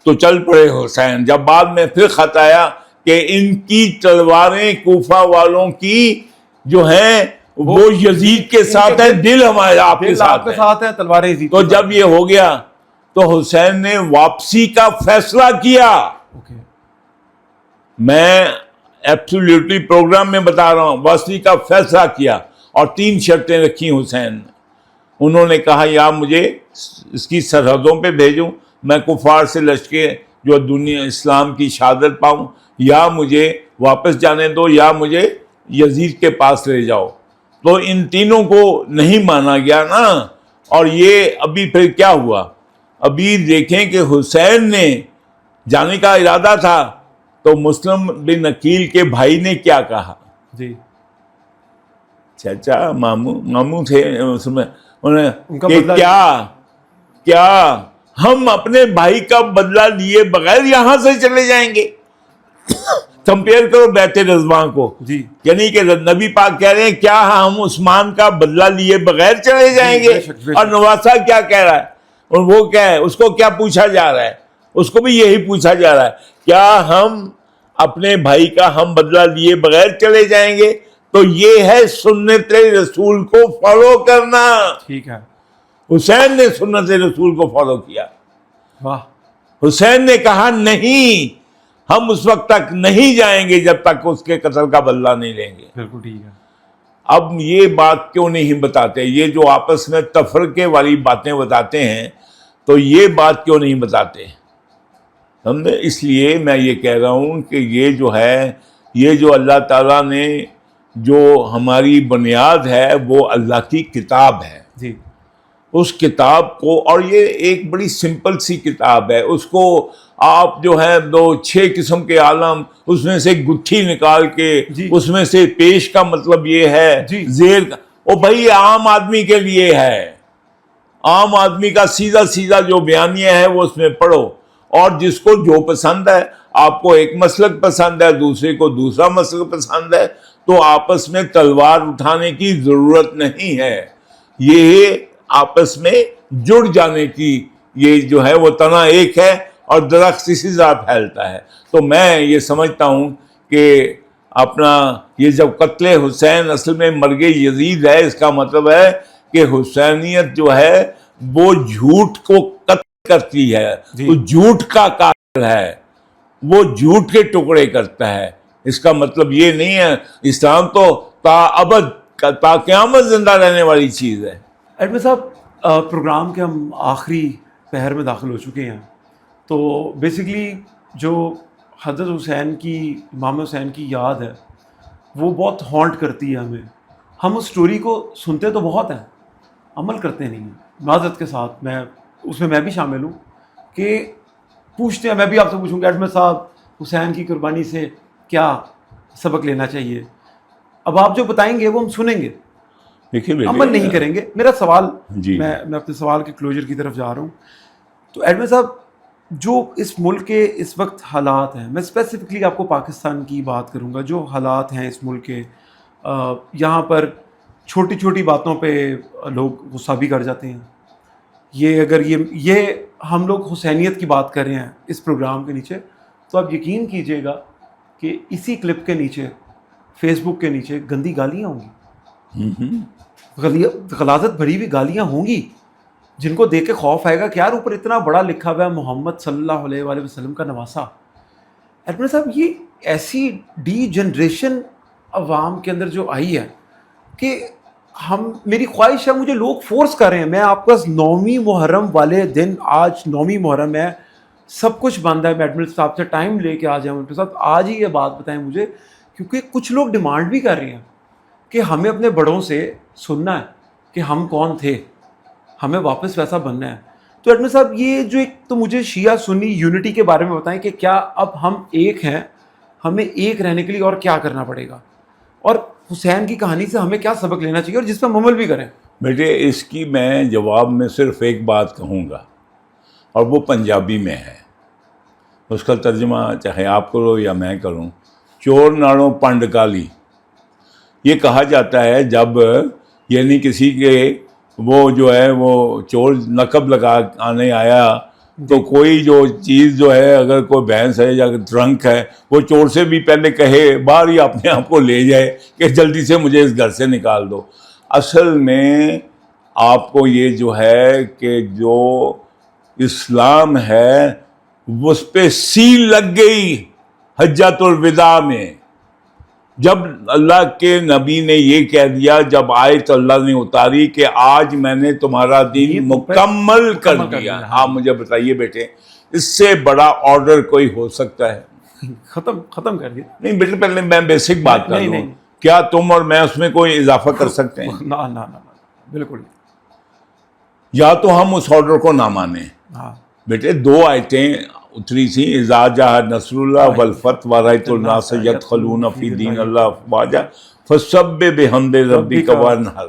[SPEAKER 2] تو چل پڑے حسین. جب بعد میں پھر خط آیا کہ ان کی تلواریں کوفہ والوں کی جو ہیں وہ یزید کے ساتھ ہیں، دل ہمارے آپ کے ساتھ
[SPEAKER 1] ہیں، تلواریں یزید.
[SPEAKER 2] تو جب یہ ہو گیا تو حسین نے واپسی کا فیصلہ کیا. میں ایبسولیوٹلی پروگرام میں بتا رہا ہوں، واپسی کا فیصلہ کیا اور 3 شرطیں رکھی حسین نے. انہوں نے کہا یا مجھے اس کی سرحدوں پہ بھیجوں، میں کفار سے لڑ کے جو دنیا اسلام کی شہادت پاؤں، یا مجھے واپس جانے دو، یا مجھے یزید کے پاس لے جاؤ. تو ان تینوں کو نہیں مانا گیا نا. اور یہ ابھی پھر کیا ہوا؟ ابھی دیکھیں کہ حسین نے جانے کا ارادہ تھا تو مسلم بن عقیل کے بھائی نے کیا کہا؟
[SPEAKER 1] جی
[SPEAKER 2] چچا ماموں تھے انہیں کہ
[SPEAKER 1] بدلہ
[SPEAKER 2] کیا ہم اپنے بھائی کا بدلہ لیے بغیر یہاں سے چلے جائیں گے؟ کمپیئر کرو بیعت رضوان کو.
[SPEAKER 1] جی
[SPEAKER 2] یعنی کہ نبی پاک کہہ رہے ہیں کیا ہم عثمان کا بدلہ لیے بغیر چلے جائیں گے؟ اور نواسا کیا کہہ رہا ہے؟ اور وہ کیا ہے؟ اس کو کیا پوچھا جا رہا ہے؟ اس کو بھی یہی پوچھا جا رہا ہے کیا ہم اپنے بھائی کا ہم بدلہ لیے بغیر چلے جائیں گے؟ تو یہ ہے سنت رسول کو فالو کرنا.
[SPEAKER 1] ٹھیک ہے.
[SPEAKER 2] حسین نے سنت رسول کو فالو کیا.
[SPEAKER 1] واہ.
[SPEAKER 2] حسین نے کہا نہیں، ہم اس وقت تک نہیں جائیں گے جب تک اس کے قتل کا بدلہ نہیں لیں گے.
[SPEAKER 1] بالکل ٹھیک ہے.
[SPEAKER 2] اب یہ بات کیوں نہیں بتاتے؟ یہ جو آپس میں تفرقے والی باتیں بتاتے ہیں تو یہ بات کیوں نہیں بتاتے؟ سمجھے؟ اس لیے میں یہ کہہ رہا ہوں کہ یہ جو ہے، یہ جو اللہ تعالیٰ نے جو ہماری بنیاد ہے وہ اللہ کی کتاب ہے.
[SPEAKER 1] جی
[SPEAKER 2] اس کتاب کو، اور یہ ایک بڑی سمپل سی کتاب ہے، اس کو آپ جو ہے 6 قسم کے عالم اس میں سے گتھی نکال کے اس میں سے پیش کا مطلب یہ ہے زیر کا، وہ بھائی عام آدمی کے لیے ہے. عام آدمی کا سیدھا سیدھا جو بیانیہ ہے وہ اس میں پڑھو، اور جس کو جو پسند ہے، آپ کو ایک مسلک پسند ہے، دوسرے کو دوسرا مسلک پسند ہے، تو آپس میں تلوار اٹھانے کی ضرورت نہیں ہے. یہ آپس میں جڑ جانے کی، یہ جو ہے وہ تنا ایک ہے اور درخت اسی طرح پھیلتا ہے. تو میں یہ سمجھتا ہوں کہ اپنا یہ جب قتل حسین اصل میں مرگ یزید ہے، اس کا مطلب ہے کہ حسینیت جو ہے وہ جھوٹ کو قتل کرتی ہے. وہ جھوٹ کا قاتل ہے، وہ جھوٹ کے ٹکڑے کرتا ہے. اس کا مطلب یہ نہیں ہے. اسلام تو تا ابد، تا قیامت زندہ رہنے والی چیز ہے.
[SPEAKER 1] ایڈمن صاحب، پروگرام کے ہم آخری پہر میں داخل ہو چکے ہیں. تو بیسکلی جو حضرت حسین کی امام حسین کی یاد ہے وہ بہت ہانٹ کرتی ہے ہمیں. ہم اس سٹوری کو سنتے تو بہت ہیں, عمل کرتے نہیں ہیں. معذرت کے ساتھ میں بھی شامل ہوں کہ پوچھتے ہیں, میں بھی آپ سے پوچھوں گا ایڈمن صاحب حسین کی قربانی سے کیا سبق لینا چاہیے. اب آپ جو بتائیں گے وہ ہم سنیں گے, عمل نہیں کریں گے. میرا سوال, میں اپنے سوال کے کلوجر کی طرف جا رہا ہوں. تو ایڈمن صاحب جو اس ملک کے اس وقت حالات ہیں, میں اسپیسیفکلی آپ کو پاکستان کی بات کروں گا, جو حالات ہیں اس ملک کے, یہاں پر چھوٹی چھوٹی باتوں پہ لوگ غصہ بھی کر جاتے ہیں. یہ ہم لوگ حسینیت کی بات کر رہے ہیں اس پروگرام کے نیچے, تو آپ یقین کیجئے گا کہ اسی کلپ کے نیچے فیس بک کے نیچے گندی گالیاں ہوں گی, غلاظت بھری ہوئی گالیاں ہوں گی, جن کو دیکھ کے خوف آئے گا کہ یار اوپر اتنا بڑا لکھا ہوا ہے محمد صلی اللہ علیہ وآلہ وسلم کا نواسا. ایڈمن صاحب یہ ایسی ڈی جنریشن عوام کے اندر جو آئی ہے کہ میری خواہش ہے, مجھے لوگ فورس کر رہے ہیں. میں آپ کا 9ویں محرم والے دن, آج 9ویں محرم ہے, سب کچھ بند ہے, میں ایڈمن صاحب سے ٹائم لے کے آ جاؤں ایڈمن صاحب, آج ہی یہ بات بتائیں مجھے, کیونکہ کچھ لوگ ڈیمانڈ بھی کر رہے ہیں کہ ہمیں اپنے بڑوں سے سننا ہے کہ ہم کون تھے, ہمیں واپس ویسا بننا ہے. تو ایڈمن صاحب یہ جو ایک تو مجھے شیعہ سنی یونٹی کے بارے میں بتائیں کہ کیا اب ہم ایک ہیں, ہمیں ایک رہنے کے لیے اور کیا کرنا پڑے گا, اور حسین کی کہانی سے ہمیں کیا سبق لینا چاہیے اور جس پہ ہم عمل بھی کریں.
[SPEAKER 2] بیٹے اس کی میں جواب میں صرف ایک بات کہوں گا, اور وہ پنجابی میں ہے. اس کا ترجمہ چاہے آپ کرو یا میں کروں. چور ناڑوں پنڈ کالی, یہ کہا جاتا ہے جب یعنی کسی کے وہ جو ہے وہ چور نقب لگا آنے آیا, تو کوئی جو چیز جو ہے, اگر کوئی بھینس ہے یا ٹرنک ہے, وہ چور سے بھی پہلے کہے, باہر ہی اپنے آپ کو لے جائے کہ جلدی سے مجھے اس گھر سے نکال دو. اصل میں آپ کو یہ جو ہے کہ جو اسلام ہے اس پہ سیل لگ گئی حجۃ الوداع میں, جب اللہ کے نبی نے یہ کہہ دیا, جب آیت اللہ نے اتاری کہ آج میں نے تمہارا دین مکمل کر دیا. آپ مجھے بتائیے بیٹے, اس سے بڑا آرڈر کوئی ہو سکتا ہے؟
[SPEAKER 1] ختم کر دیا.
[SPEAKER 2] نہیں بیٹے, پہلے میں بیسک بات کر لوں, کیا تم اور میں اس میں کوئی اضافہ کر سکتے ہیں؟
[SPEAKER 1] نہ بالکل.
[SPEAKER 2] یا تو ہم اس آرڈر کو نہ مانیں. بیٹے 2 آیتیں اتری تھی, اذا جاء نصر اللہ والفتح ورأیت الناس یدخلون فی دین اللہ افواجا فسبح بحمد ربک وانحر.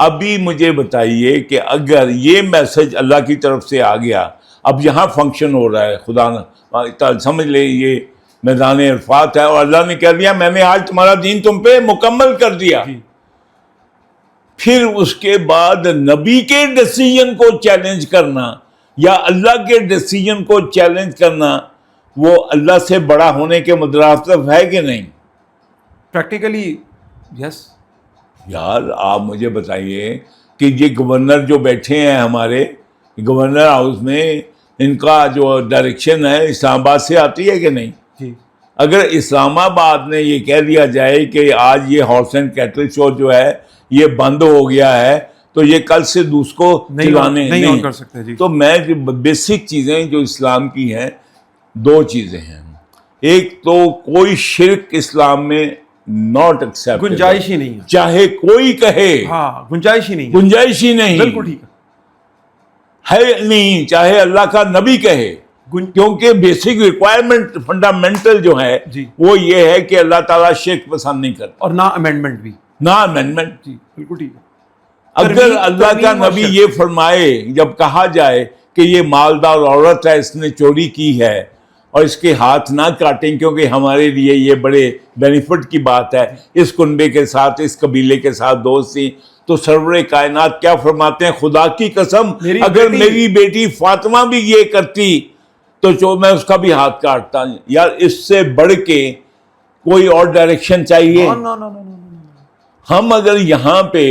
[SPEAKER 2] ابھی مجھے بتائیے کہ اگر یہ میسج اللہ کی طرف سے آ گیا, اب یہاں فنکشن ہو رہا ہے, خدا سمجھ لے یہ میدان عرفات ہے, اور اللہ نے کہہ دیا میں نے آج تمہارا دین تم پہ مکمل کر دیا. پھر اس کے بعد نبی کے ڈیسیجن کو چیلنج کرنا یا اللہ کے ڈیسیجن کو چیلنج کرنا, وہ اللہ سے بڑا ہونے کے مترادف ہے کہ نہیں؟
[SPEAKER 1] پریکٹیکلی یس.
[SPEAKER 2] یار آپ مجھے بتائیے کہ یہ گورنر جو بیٹھے ہیں ہمارے گورنر ہاؤس میں, ان کا جو ڈائریکشن ہے اسلام آباد سے آتی ہے کہ نہیں؟ اگر اسلام آباد نے یہ کہہ دیا جائے کہ آج یہ ہارس اینڈ کیٹل شو جو ہے یہ بند ہو گیا ہے, تو یہ کل سے دوسروں کو چلانے نہیں
[SPEAKER 1] کر سکتے. تو
[SPEAKER 2] میں بیسک چیزیں جو اسلام کی ہیں 2 چیزیں ہیں. ایک تو کوئی شرک اسلام میں ناٹ ایکسیپٹ,
[SPEAKER 1] گنجائش ہی نہیں ہے,
[SPEAKER 2] چاہے کوئی کہے.
[SPEAKER 1] گنجائش ہی نہیں,
[SPEAKER 2] گنجائش ہی نہیں,
[SPEAKER 1] بالکل ٹھیک
[SPEAKER 2] ہے نہیں, چاہے اللہ کا نبی کہے, کیونکہ بیسک ریکوائرمنٹ فنڈامنٹل جو ہے وہ یہ ہے کہ اللہ تعالیٰ شرک پسند نہیں کرتا,
[SPEAKER 1] اور نہ امینڈمنٹ بھی,
[SPEAKER 2] نہ امینڈمنٹ.
[SPEAKER 1] بالکل ٹھیک ہے.
[SPEAKER 2] اگر اللہ کا نبی یہ فرمائے, جب کہا جائے کہ یہ مالدار عورت ہے, اس نے چوری کی ہے, اور اس کے ہاتھ نہ کاٹیں کیونکہ ہمارے لیے یہ بڑے بینیفٹ کی بات ہے, اس کنبے کے ساتھ اس قبیلے کے ساتھ دوستی, تو سرور کائنات کیا فرماتے ہیں, خدا کی قسم اگر میری بیٹی فاطمہ بھی یہ کرتی تو میں اس کا بھی ہاتھ کاٹتا. یار اس سے بڑھ کے کوئی اور ڈائریکشن چاہیے؟ ہم اگر یہاں پہ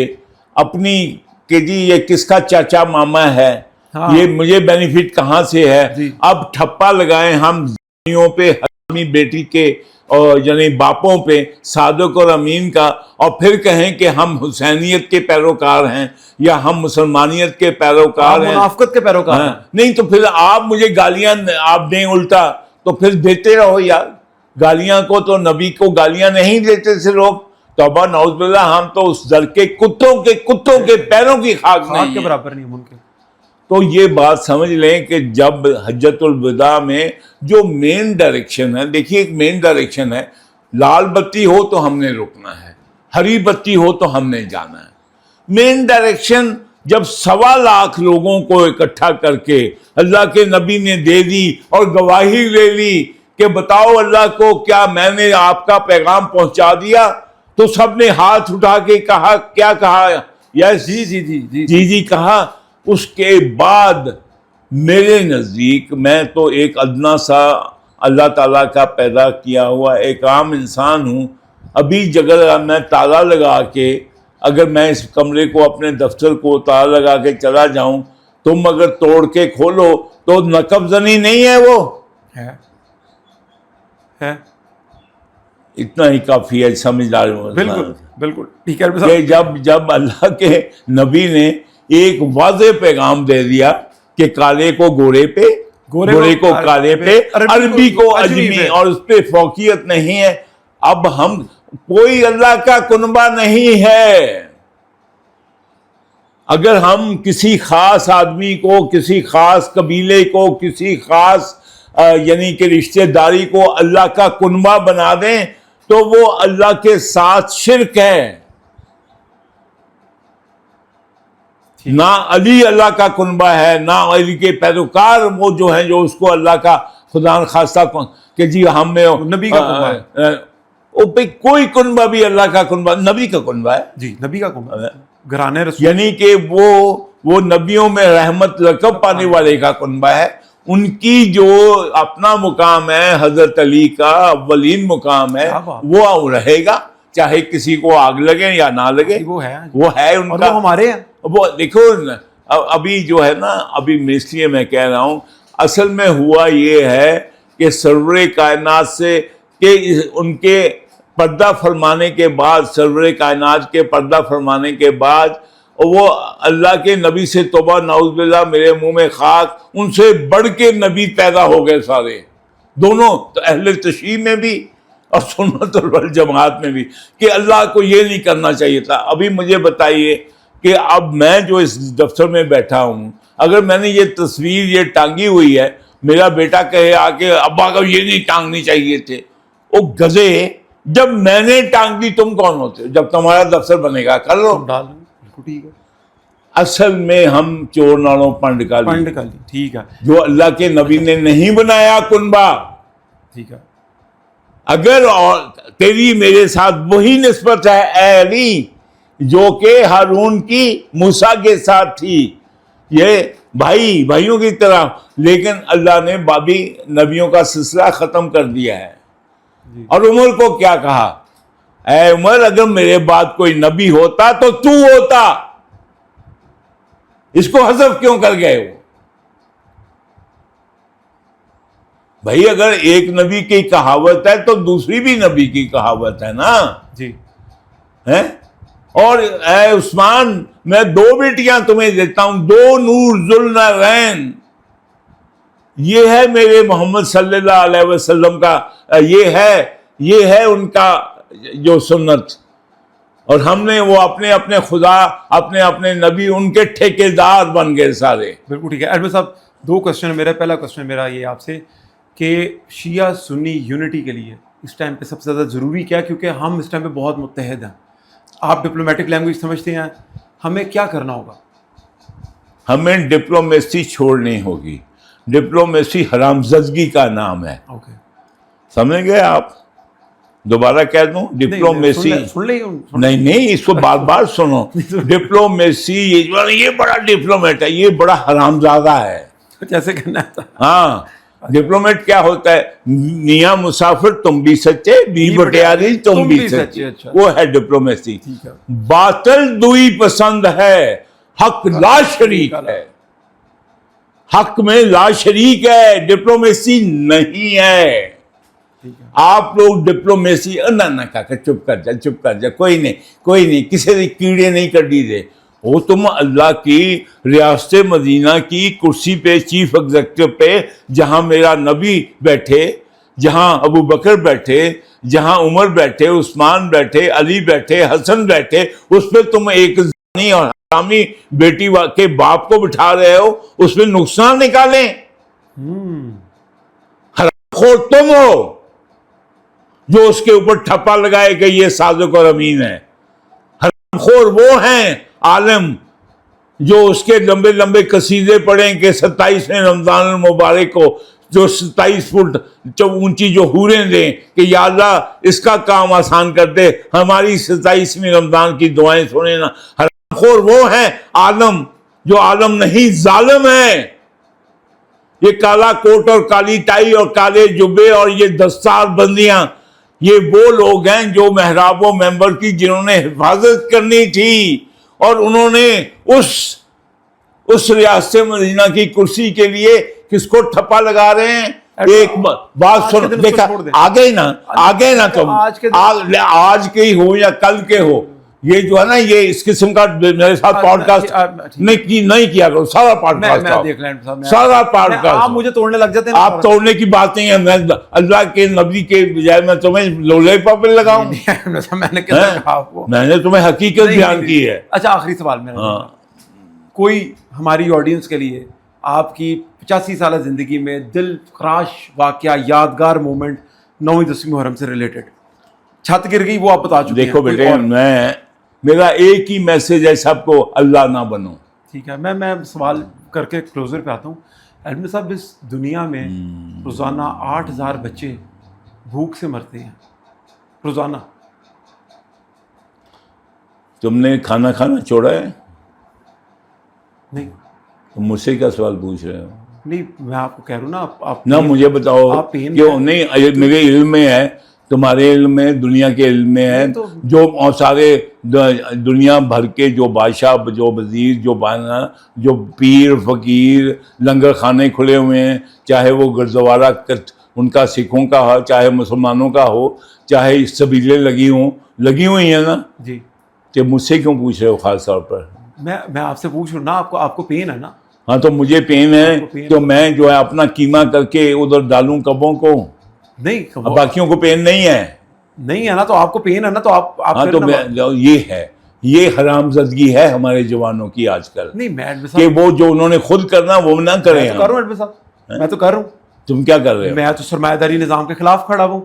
[SPEAKER 2] اپنی کہ جی یہ کس کا چاچا ماما ہے, یہ مجھے بینیفٹ کہاں سے ہے, اب ٹھپا لگائیں ہم زانیوں پہ, اپنی بیٹی کے اور یعنی باپوں پہ صادق اور امین کا، اور پھر کہیں کہ ہم حسینیت کے پیروکار ہیں یا ہم مسلمانیت کے پیروکار ہیں،
[SPEAKER 1] منافقت کے پیروکار
[SPEAKER 2] ہاں،
[SPEAKER 1] ہیں۔
[SPEAKER 2] نہیں تو پھر آپ مجھے گالیاں آپ دیں الٹا، تو پھر دیتے رہو یار گالیاں کو، تو نبی کو گالیاں نہیں دیتے تھے لوگ، توبہ نعوذ باللہ، ہم تو اس در کے کتوں کے پیروں کی خاک
[SPEAKER 1] خاک
[SPEAKER 2] نہیں
[SPEAKER 1] کے
[SPEAKER 2] ہیں۔
[SPEAKER 1] برابر نہیں ممکن۔
[SPEAKER 2] تو یہ بات سمجھ لیں کہ جب حجۃ الوداع میں جو مین ڈائریکشن ہے، دیکھیے ایک مین ڈائریکشن ہے، لال بتی ہو تو ہم نے رکنا ہے، ہری بتی ہو تو ہم نے جانا ہے۔ مین ڈائریکشن جب 1.25 لاکھ لوگوں کو اکٹھا کر کے اللہ کے نبی نے دے دی اور گواہی لے لی کہ بتاؤ اللہ کو کیا میں نے آپ کا پیغام پہنچا دیا، تو سب نے ہاتھ اٹھا کے کہا، کیا کہا؟ یس جی کہا۔ اس کے بعد میرے نزدیک میں تو ایک ادنا سا اللہ تعالیٰ کا پیدا کیا ہوا ایک عام انسان ہوں۔ ابھی اگر میں تالا لگا کے، اگر میں اس کمرے کو اپنے دفتر کو تالا لگا کے چلا جاؤں، تم اگر توڑ کے کھولو تو نقب زنی نہیں ہے، وہ
[SPEAKER 1] ہے
[SPEAKER 2] اتنا ہی کافی ہے، سمجھدار ہوں۔
[SPEAKER 1] بالکل بالکل ٹھیک ہے
[SPEAKER 2] کہ جب اللہ کے نبی نے ایک واضح پیغام دے دیا کہ کالے کو گورے پہ، گورے کو کالے پہ، عربی کو اجمی، اور اس پہ فوقیت نہیں ہے۔ اب ہم کوئی اللہ کا کنبہ نہیں ہے۔ اگر ہم کسی خاص آدمی کو، کسی خاص قبیلے کو، کسی خاص یعنی کہ رشتہ داری کو اللہ کا کنبہ بنا دیں تو وہ اللہ کے ساتھ شرک ہے۔ نہ علی اللہ کا کنبہ ہے، نہ علی کے پیروکار وہ جو ہیں جو اس کو اللہ کا خدا نخواستہ کہ جی ہم میں
[SPEAKER 1] نبی کا کنبہ ہے۔
[SPEAKER 2] کوئی کنبہ بھی اللہ کا کنبہ، نبی کا کنبہ ہے،
[SPEAKER 1] جی نبی کا کنبہ ہے، گھرانے رسول،
[SPEAKER 2] یعنی کہ وہ نبیوں میں رحمت لقب پانے والے کا کنبہ ہے۔ ان کی جو اپنا مقام ہے، حضرت علی کا اولین مقام ہے، وہ رہے گا، چاہے کسی کو آگ لگے یا نہ لگے، وہ ہے ان کا،
[SPEAKER 1] ہمارے ہیں۔
[SPEAKER 2] وہ دیکھو ابھی جو ہے نا، ابھی اس لیے میں کہہ رہا ہوں، اصل میں ہوا یہ ہے کہ سرور کائنات سے کہ ان کے پردہ فرمانے کے بعد، سرور کائنات کے پردہ فرمانے کے بعد، وہ اللہ کے نبی سے توبہ نعوذ باللہ میرے منہ میں خاک، ان سے بڑھ کے نبی پیدا ہو گئے سارے، دونوں اہل تشیع میں بھی اور سنت والجماعت میں بھی، کہ اللہ کو یہ نہیں کرنا چاہیے تھا۔ ابھی مجھے بتائیے کہ اب میں جو اس دفتر میں بیٹھا ہوں، اگر میں نے یہ تصویر یہ ٹانگی ہوئی ہے، میرا بیٹا کہے آ کے ابا کو یہ نہیں ٹانگنی چاہیے تھے، او گزے، جب میں نے ٹانگ دی تم کون ہوتے؟ جب تمہارا دفتر بنے گا کر لو۔
[SPEAKER 1] ٹھیک ہے،
[SPEAKER 2] اصل میں ہم چور نالوں پنڈ کا
[SPEAKER 1] ٹھیک ہے،
[SPEAKER 2] جو اللہ کے نبی نے نہیں بنایا کنبہ۔
[SPEAKER 1] ٹھیک ہے،
[SPEAKER 2] اگر اور تیری میرے ساتھ وہی نسبت ہے اے علی جو کہ ہارون کی موسیٰ کے ساتھ تھی، یہ بھائیوں کی طرح، لیکن اللہ نے بابی نبیوں کا سلسلہ ختم کر دیا ہے۔ اور عمر کو کیا کہا؟ اے عمر، اگر میرے بعد کوئی نبی ہوتا تو تو ہوتا، اس کو حذف کیوں کر گئے ہو؟ بھائی اگر ایک نبی کی کہاوت ہے تو دوسری بھی نبی کی کہاوت ہے نا
[SPEAKER 1] جی،
[SPEAKER 2] ہے۔ اور اے عثمان، میں 2 بیٹیاں تمہیں دیتا ہوں، 2 نور ذوالنورین، یہ ہے میرے محمد صلی اللہ علیہ وسلم کا، یہ ہے ان کا جو سنت، اور ہم نے وہ اپنے خدا، اپنے نبی، ان کے ٹھیکیدار بن گئے سارے۔
[SPEAKER 1] بالکل ٹھیک ہے۔ ایڈمن صاحب 2 کوسچن میرا، پہلا کوسچن میرا یہ آپ سے کہ شیعہ سنی یونٹی کے لیے اس ٹائم پہ سب سے زیادہ ضروری کیا ہے؟ کیونکہ ہم اس ٹائم پہ بہت متحد ہیں، آپ ڈپلومیٹک لینگویج سمجھتے ہیں، ہمیں کیا کرنا ہوگا؟
[SPEAKER 2] ہمیں ڈپلومیسی چھوڑنی ہوگی۔ ڈپلومیسی حرامزدگی کا نام ہے، سمجھ گئے آپ؟ دوبارہ کہہ دوں، ڈپلومیسی نہیں، اس کو بار بار سنو۔ ڈپلومیسی یہ بڑا ڈپلومیٹ ہے، یہ بڑا حرامزادہ ہے،
[SPEAKER 1] جیسے کہنا ہے۔
[SPEAKER 2] ہاں، ڈپلومیٹ کیا ہوتا ہے؟ میاں مسافر تم بھی سچے، بی بٹیاری تم بھی سچے، وہ ہے ڈپلومیسی۔ باطل دوئی پسند ہے، حق لا شریک ہے، حق میں لا شریک ہے، ڈپلومیسی نہیں ہے۔ آپ لوگ ڈپلومیسی نہ کہا چپ کر جا کوئی نہیں کسی نے کیڑے نہیں کر دی دے. وہ تم اللہ کی ریاست مدینہ کی کرسی پہ چیف ایگزیکٹو پہ جہاں میرا نبی بیٹھے, جہاں ابو بکر بیٹھے, جہاں عمر بیٹھے, عثمان بیٹھے, علی بیٹھے, حسن بیٹھے, اس پہ تم ایک زانی اور حرامی بیٹی کے باپ کو بٹھا رہے ہو, اس پہ نقصان نکالیں. حرام خور تم ہو جو اس کے اوپر ٹھپا لگائے کہ یہ صادق اور امین ہے. حرام خور وہ ہیں عالم جو اس کے لمبے لمبے قصیدے پڑھیں کہ 27ویں رمضان المبارک کو جو 27 فٹ اونچی جو حوریں دیں کہ یا اللہ اس کا کام آسان کر دے, ہماری 27ویں رمضان کی دعائیں سنیں نا. حرام خور وہ ہیں عالم جو عالم نہیں ظالم ہے. یہ کالا کوٹ اور کالی ٹائی اور کالے جبے اور یہ دستار بندیاں, یہ وہ لوگ ہیں جو محراب و ممبر کی جنہوں نے حفاظت کرنی تھی, اور انہوں نے اس ریاست مدینہ کی کرسی کے لیے کس کو ٹھپا لگا رہے ہیں. ایک بات سن, دیکھا آگے نا تم آج کے ہی ہو یا کل کے ہو, یہ جو ہے نا یہ اس قسم کا میرے ساتھ پوڈ کاسٹ نہیں کیا کرو. سارا پوڈ کاسٹ
[SPEAKER 1] آپ مجھے توڑنے لگ جاتے ہیں.
[SPEAKER 2] آپ توڑنے کی بات نہیں ہے. میں اللہ کے نبی کے بجائے میں تمہیں لولے پاپے لگاؤں. میں نے تمہیں حقیقت بیان کی ہے.
[SPEAKER 1] اچھا آخری سوال میرا, کوئی ہماری آڈینس کے لیے آپ کی 85 سالہ زندگی میں دل خراش واقعہ, یادگار مومنٹ 9-10 محرم سے ریلیٹڈ, چھت گر گئی وہ آپ بتا چکے ہیں.
[SPEAKER 2] دیکھو بیٹے, میرا ایک ہی میسج ہے سب کو, اللہ نہ بنو.
[SPEAKER 1] ٹھیک ہے, میں سوال کر کے کلوزر پہ آتا ہوں. ایڈمن صاحب, اس دنیا میں روزانہ 8000 بچے بھوک سے مرتے ہیں روزانہ.
[SPEAKER 2] تم نے کھانا چھوڑا ہے؟
[SPEAKER 1] نہیں.
[SPEAKER 2] تم مجھ سے کیا سوال پوچھ رہے ہو؟
[SPEAKER 1] نہیں, میں آپ کو کہہ رہا ہوں نا, آپ
[SPEAKER 2] نہ مجھے بتاؤ کیوں نہیں. میرے علم میں ہے, تمہارے علم میں, دنیا کے علم میں ہے, جو سارے دنیا بھر کے جو بادشاہ, جو وزیر, جو پیر فقیر, لنگر خانے کھلے ہوئے ہیں, چاہے وہ گردوارہ ان کا سکھوں کا ہو, چاہے مسلمانوں کا ہو, چاہے سبیلیں لگی ہوئی ہیں نا
[SPEAKER 1] جی,
[SPEAKER 2] کہ مجھ سے کیوں پوچھ رہے ہو خاص طور پر؟
[SPEAKER 1] میں آپ سے پوچھ رہا ہوں نا, آپ کو پین ہے نا.
[SPEAKER 2] ہاں تو مجھے پین ہے تو میں جو ہے اپنا قیمہ کر کے ادھر ڈالوں کبوں کو.
[SPEAKER 1] نہیں,
[SPEAKER 2] باقیوں کو پین نہیں ہے
[SPEAKER 1] نا, تو آپ کو پین ہے نا, تو آپ
[SPEAKER 2] ہاں تو یہ حرام زدگی ہے ہمارے جوانوں کی آج کل.
[SPEAKER 1] نہیں
[SPEAKER 2] کہ وہ جو انہوں نے خود کرنا وہ نہ کریں.
[SPEAKER 1] میں تو کر رہا ہوں.
[SPEAKER 2] تم کیا کر رہے ہو؟
[SPEAKER 1] میں تو سرمایہ داری نظام کے خلاف کھڑا ہوں.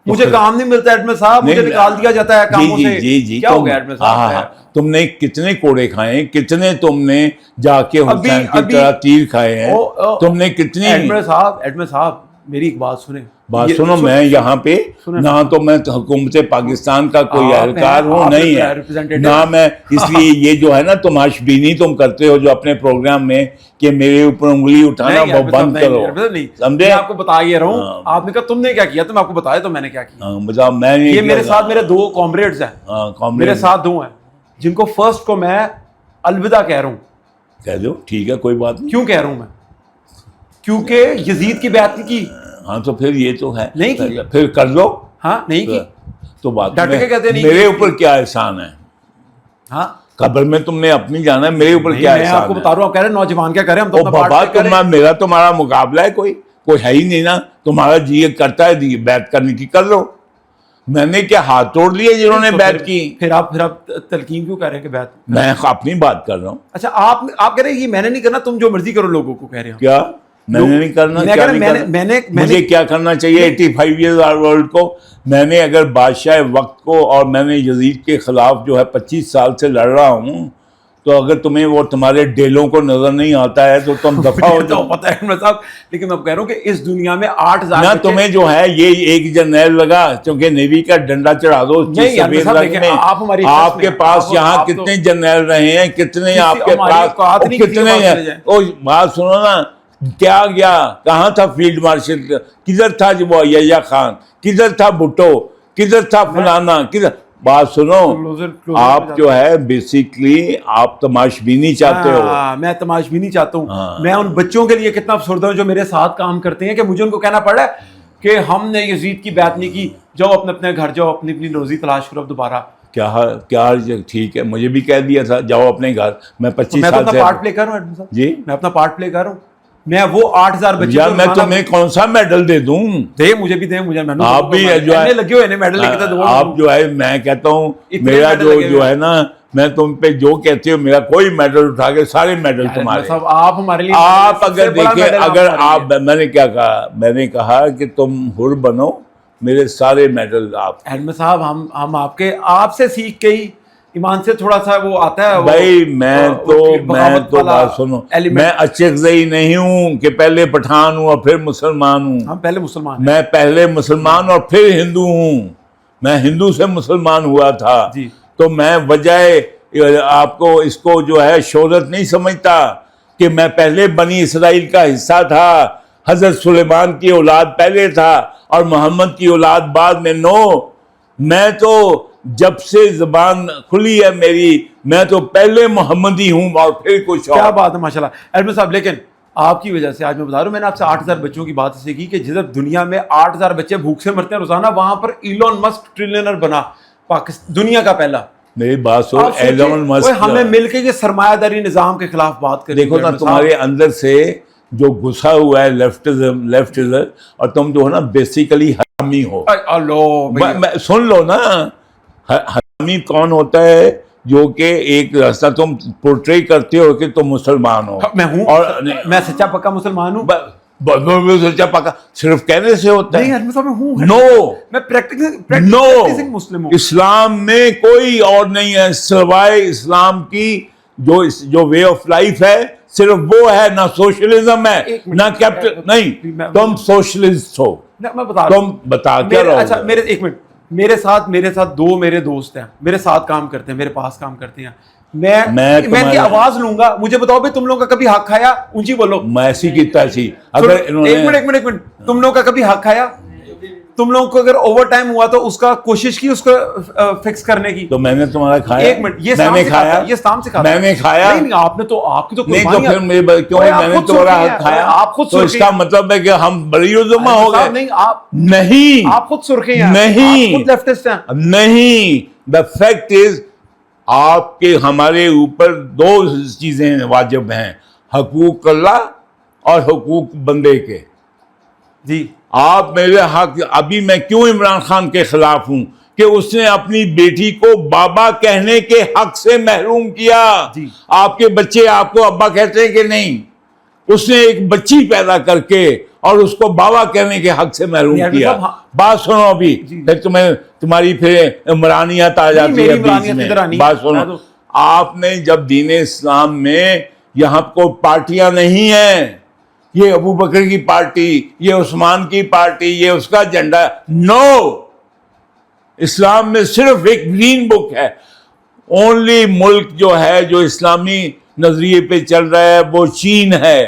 [SPEAKER 1] مجھے کام نہیں ملتا ایڈمن صاحب, مجھے نکال دیا جاتا ہے کاموں سے.
[SPEAKER 2] جی
[SPEAKER 1] کیا ہو گیا ایڈمن صاحب؟
[SPEAKER 2] تم نے کتنے کوڑے کھائے, کتنے تم نے جا کے حسین کی طرح تیر کھائے ہیں, تم نے کتنی.
[SPEAKER 1] ایڈمن صاحب میری ایک بات سنیں.
[SPEAKER 2] بات سنو, میں یہاں پہ نہ تو میں حکومت پاکستان کا کوئی اہلکار ہوں, نہیں ہے نہ میں, اس لیے یہ جو ہے نا تماش بینی تم کرتے ہو جو اپنے پروگرام میں کہ میرے اوپر انگلی اٹھانا وہ بند کرو.
[SPEAKER 1] سمجھے, آپ کو بتا یہ رہا ہوں. آپ نے کہا تم نے کیا کیا, تو میں آپ کو بتایا تو میں نے کیا کیا.
[SPEAKER 2] بتاؤ. میں
[SPEAKER 1] یہ میرے ساتھ میرے 2 کامریڈز ہیں, میرے ساتھ 2 ہیں جن کو فرسٹ کو میں الوداع کہہ رہا ہوں.
[SPEAKER 2] کہہ دو, ٹھیک ہے, کوئی بات نہیں.
[SPEAKER 1] کیوں کہہ رہا ہوں میں؟ کیونکہ یزید کی بیعت نہیں کی.
[SPEAKER 2] ہاں تو پھر یہ تو ہے,
[SPEAKER 1] نہیں کی,
[SPEAKER 2] پھر کر لو.
[SPEAKER 1] ہاں نہیں کی
[SPEAKER 2] تو بات
[SPEAKER 1] ڈٹ کے کہتے نہیں.
[SPEAKER 2] میرے اوپر کیا احسان ہے؟
[SPEAKER 1] ہاں
[SPEAKER 2] قبر میں تم نے اپنی جانا ہے, میرے اوپر کیا احسان ہے؟
[SPEAKER 1] میں آپ کو بتا رہا ہوں, آپ کہہ رہے ہیں نوجوان کیا کریں ہم تو
[SPEAKER 2] بابا. میرا تمہارا مقابلہ ہے کوئی ہے ہی نہیں نا. تمہارا جی کرتا ہے بیعت کرنے کی, کر لو. میں نے کیا ہاتھ توڑ لیے جنہوں نے بیعت کی؟
[SPEAKER 1] پھر آپ تلقین کیوں کہہ رہے ہیں کہ بیعت؟
[SPEAKER 2] میں اپنی بات کر رہا ہوں.
[SPEAKER 1] اچھا آپ کہہ رہے ہیں یہ میں نے نہیں کرنا, تم جو مرضی کرو لوگوں کو کہہ رہے ہو.
[SPEAKER 2] کیا میں نے نہیں کرنا؟ مجھے کیا کرنا چاہیے 85 ایئرز اولڈ کو؟ میں نے اگر بادشاہ وقت کو, اور میں نے یزید کے خلاف جو ہے 25 سال سے لڑ رہا ہوں, تو اگر تمہیں وہ تمہارے ڈیلوں کو نظر نہیں آتا ہے تو تم دفع ہو جاؤ.
[SPEAKER 1] پتہ ہے صاحب, لیکن میں کہہ رہا ہوں کہ اس دنیا میں 8000
[SPEAKER 2] نہ تمہیں جو ہے یہ ایک جرنیل لگا, چونکہ نیوی کا ڈنڈا چڑھا دو. آپ کے پاس یہاں کتنے جرنیل رہے ہیں, کتنے آپ کے پاس, کتنے ہیں. بات سنو نا, کیا گیا, کہاں تھا فیلڈ مارشل, کدھر تھا جو وہ یحییٰ خان, کدھر تھا بھٹو, کدھر تھا فلانا, کدھر. بات سنو, آپ جو ہے بیسیکلی آپ تماش بینی چاہتے ہو.
[SPEAKER 1] میں تماش بینی چاہتا ہوں. میں ان بچوں کے لیے کتنا افسردہ ہوں جو میرے ساتھ کام کرتے ہیں کہ مجھے ان کو کہنا پڑ رہا ہے کہ ہم نے یزید کی بیعت نہیں کی, جاؤ اپنے اپنے گھر جاؤ, اپنی اپنی روزی تلاش کرو اب دوبارہ.
[SPEAKER 2] کیا ٹھیک ہے, مجھے بھی کہہ دیا تھا جاؤ اپنے گھر. میں 25
[SPEAKER 1] میں تو
[SPEAKER 2] سال
[SPEAKER 1] اپنا
[SPEAKER 2] سے
[SPEAKER 1] پارٹ پلے کر رہا ہوں ایڈمن صاحب,
[SPEAKER 2] جی
[SPEAKER 1] میں اپنا پارٹ پلے کر رہا ہوں. میں وہ 8000 بچے
[SPEAKER 2] یار میں تمہیں کون سا میڈل دے دوں؟
[SPEAKER 1] دے مجھے بھی دے, مجھے
[SPEAKER 2] آپ بھی جو ہے
[SPEAKER 1] لگے ہوئے میڈل لے کے دو.
[SPEAKER 2] آپ جو ہے میں کہتا ہوں میرا جو ہے نا, میں تم پہ جو کہتے ہو میرا کوئی میڈل اٹھا کے سارے میڈل تمہارے.
[SPEAKER 1] آپ ہمارے لیے
[SPEAKER 2] آپ اگر دیکھیں, اگر آپ, میں نے کیا کہا, میں نے کہا کہ تم حر بنو, میرے سارے میڈل آپ.
[SPEAKER 1] احمد صاحب ہم آپ سے سیکھ کے ہی ایمان سے تھوڑا سا وہ آتا ہے.
[SPEAKER 2] بھائی میں تو بات سنو, میں اچھے نہیں ہوں کہ پہلے پٹھان ہوں اور پھر مسلمان ہوں.
[SPEAKER 1] ہم پہلے مسلمان,
[SPEAKER 2] میں پہلے مسلمان اور پھر ہندو ہوں. میں ہندو سے مسلمان ہوا تھا. تو میں وجہ آپ کو اس کو جو ہے شہرت نہیں سمجھتا کہ میں پہلے بنی اسرائیل کا حصہ تھا. حضرت سلیمان کی اولاد پہلے تھا اور محمد کی اولاد بعد میں. میں تو جب سے زبان کھلی ہے میری, میں تو پہلے محمدی ہوں اور پھر کچھ اور.
[SPEAKER 1] کیا بات ہے ماشاءاللہ احمد صاحب. لیکن آپ کی وجہ سے آج میں بتا رہا ہوں, میں نے آپ سے 8000 بچوں کی بات سے کی کہ جدھر دنیا میں 8000 بچے بھوک سے مرتے ہیں روزانہ, وہاں پر ایلون مسک ٹریلینر بنا, دنیا کا پہلا.
[SPEAKER 2] میری بات سو, ایلون مسک
[SPEAKER 1] ہمیں مل کے یہ سرمایہ داری نظام کے خلاف بات کریں.
[SPEAKER 2] دیکھو نا تمہارے اندر سے جو گھسا ہوا ہے لیفٹزم, اور تم جو ہے نا بیسیکلی حرامی ہو. سن لو نا, حرامی کون ہوتا ہے؟ جو کہ ایک راستہ تم پورٹری کرتے ہو کہ تم مسلمان ہو.
[SPEAKER 1] میں ہوں,
[SPEAKER 2] اور
[SPEAKER 1] میں سچا پکا مسلمان ہوں.
[SPEAKER 2] سچا پکا صرف کہنے سے ہوتا ہے؟
[SPEAKER 1] مسلم ہوں.
[SPEAKER 2] اسلام میں کوئی اور نہیں ہے سوائے اسلام کی. جو وے آف لائف ہے صرف وہ ہے, نہ سوشلزم ہے نہ کیپٹل. نہیں, تم سوشلسٹ ہو. تم بتا کیا رہو.
[SPEAKER 1] اچھا ایک منٹ, میرے ساتھ 2 میرے دوست ہیں, میرے ساتھ کام کرتے ہیں, میرے پاس کام کرتے ہیں. میں ان کی آواز لوں گا, مجھے بتاؤ بھائی تم لوگوں کا کبھی حق کھایا؟ اونچی بولو.
[SPEAKER 2] میں ایسی کیتا سی. اگر
[SPEAKER 1] ایک منٹ, تم لوگوں کا کبھی حق کھایا؟ تم لوگوں کو اگر اوور ٹائم ہوا تو اس کا کوشش کی اس کو فکس کرنے کی؟
[SPEAKER 2] تو میں نے تمہارا کھایا.
[SPEAKER 1] ایک منٹ, یہ میں نے کھایا, یہ سام سے کھایا,
[SPEAKER 2] میں نے کھایا.
[SPEAKER 1] نہیں آپ نے تو, آپ کی تو
[SPEAKER 2] نہیں, تو پھر میرے کیوں میں نے تمہارا حق کھایا؟
[SPEAKER 1] آپ خود,
[SPEAKER 2] تو اس کا مطلب ہے کہ ہم بری ذمہ ہو گئے.
[SPEAKER 1] نہیں آپ خود سرخی ہیں,
[SPEAKER 2] نہیں
[SPEAKER 1] خود لیفٹسٹ ہیں.
[SPEAKER 2] نہیں, the fact is آپ کے ہمارے اوپر 2 چیزیں واجب ہیں, حقوق اللہ اور حقوق بندے کے.
[SPEAKER 1] جی
[SPEAKER 2] آپ میرے حق, ابھی میں کیوں عمران خان کے خلاف ہوں کہ اس نے اپنی بیٹی کو بابا کہنے کے حق سے محروم کیا. آپ کے بچے آپ کو ابا کہتے ہیں کہ نہیں؟ اس نے ایک بچی پیدا کر کے اور اس کو بابا کہنے کے حق سے محروم کیا. بات سنو ابھی, پھر تمہاری پھر عمرانیت آ جاتی ہے بیچ میں. بات سنو, آپ نے جب دین اسلام میں یہاں کو پارٹیاں نہیں ہیں, یہ ابو بکر کی پارٹی, یہ عثمان کی پارٹی, یہ اس کا جھنڈا. اسلام میں صرف ایک گرین بک ہے. اونلی ملک جو ہے جو اسلامی نظریے پہ چل رہا ہے وہ چین ہے.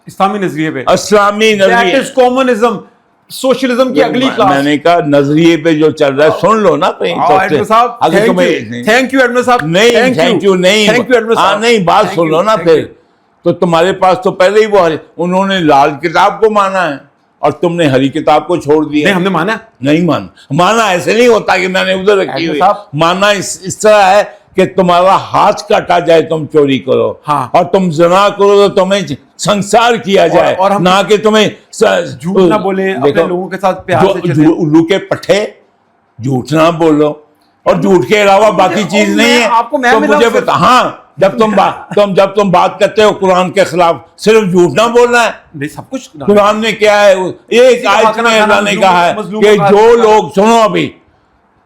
[SPEAKER 1] اسلامی نظریے پہ,
[SPEAKER 2] اسلامی نظریے,
[SPEAKER 1] کمیونزم, سوشلزم کی اگلی کلاس.
[SPEAKER 2] میں نے کہا نظریے پہ جو چل رہا ہے, سن لو نا.
[SPEAKER 1] اگر تمہیں تھینک یو ایڈمن صاحب.
[SPEAKER 2] نہیں تھینک یو نہیں, ہاں نہیں, بات سن لو نا. پھر تو تمہارے پاس تو پہلے ہی وہ, انہوں نے لال کتاب کو مانا ہے اور تم نے ہری کتاب کو چھوڑ دیا.
[SPEAKER 1] نہیں, ہم نے مانا
[SPEAKER 2] نہیں. مانا ایسے نہیں ہوتا کہ میں نے ادھر رکھی ہوئی. مانا اس طرح ہے کہ تمہارا ہاتھ کاٹا جائے تم چوری کرو, اور تم زنا کرو تو تمہیں سنسار کیا جائے, نہ کہ تمہیں
[SPEAKER 1] جھوٹ نہ بولے اپنے لوگوں کے ساتھ پیار سے چلے.
[SPEAKER 2] الو کے پٹھے جھوٹ نہ بولو, اور جھوٹ کے علاوہ باقی چیز نہیں ہے.
[SPEAKER 1] آپ کو میں
[SPEAKER 2] مجھے بتا, ہاں جب تم بات کرتے ہو قرآن کے خلاف, صرف جھوٹ نہ بولنا ہے.
[SPEAKER 1] نہیں, سب کچھ
[SPEAKER 2] قرآن نے کیا ہے, ایک آیت میں اللہ نے کہا ہے کہ جو لوگ, سنو ابھی,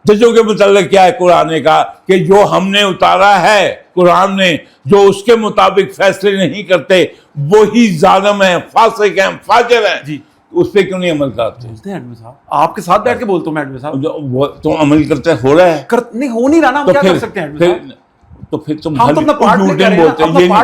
[SPEAKER 2] ججوں کے متعلق کیا ہے قرآن نے کہا کہ جو ہم نے اتارا ہے قرآن نے, جو اس کے مطابق فیصلے نہیں کرتے وہی ظالم ہیں, فاسق ہیں, فاجر ہیں. جی, اس پہ کیوں نہیں عمل کرتے؟
[SPEAKER 1] آپ کے ساتھ بیٹھ کے بولتا ہوں میں ایڈمن صاحب.
[SPEAKER 2] تم عمل کرتے ہو رہا ہے,
[SPEAKER 1] نہیں ہو نہیں رہا نا, ہم کیا کر سکتے ہیں؟
[SPEAKER 2] تو پھر تم
[SPEAKER 1] اپنا پارٹ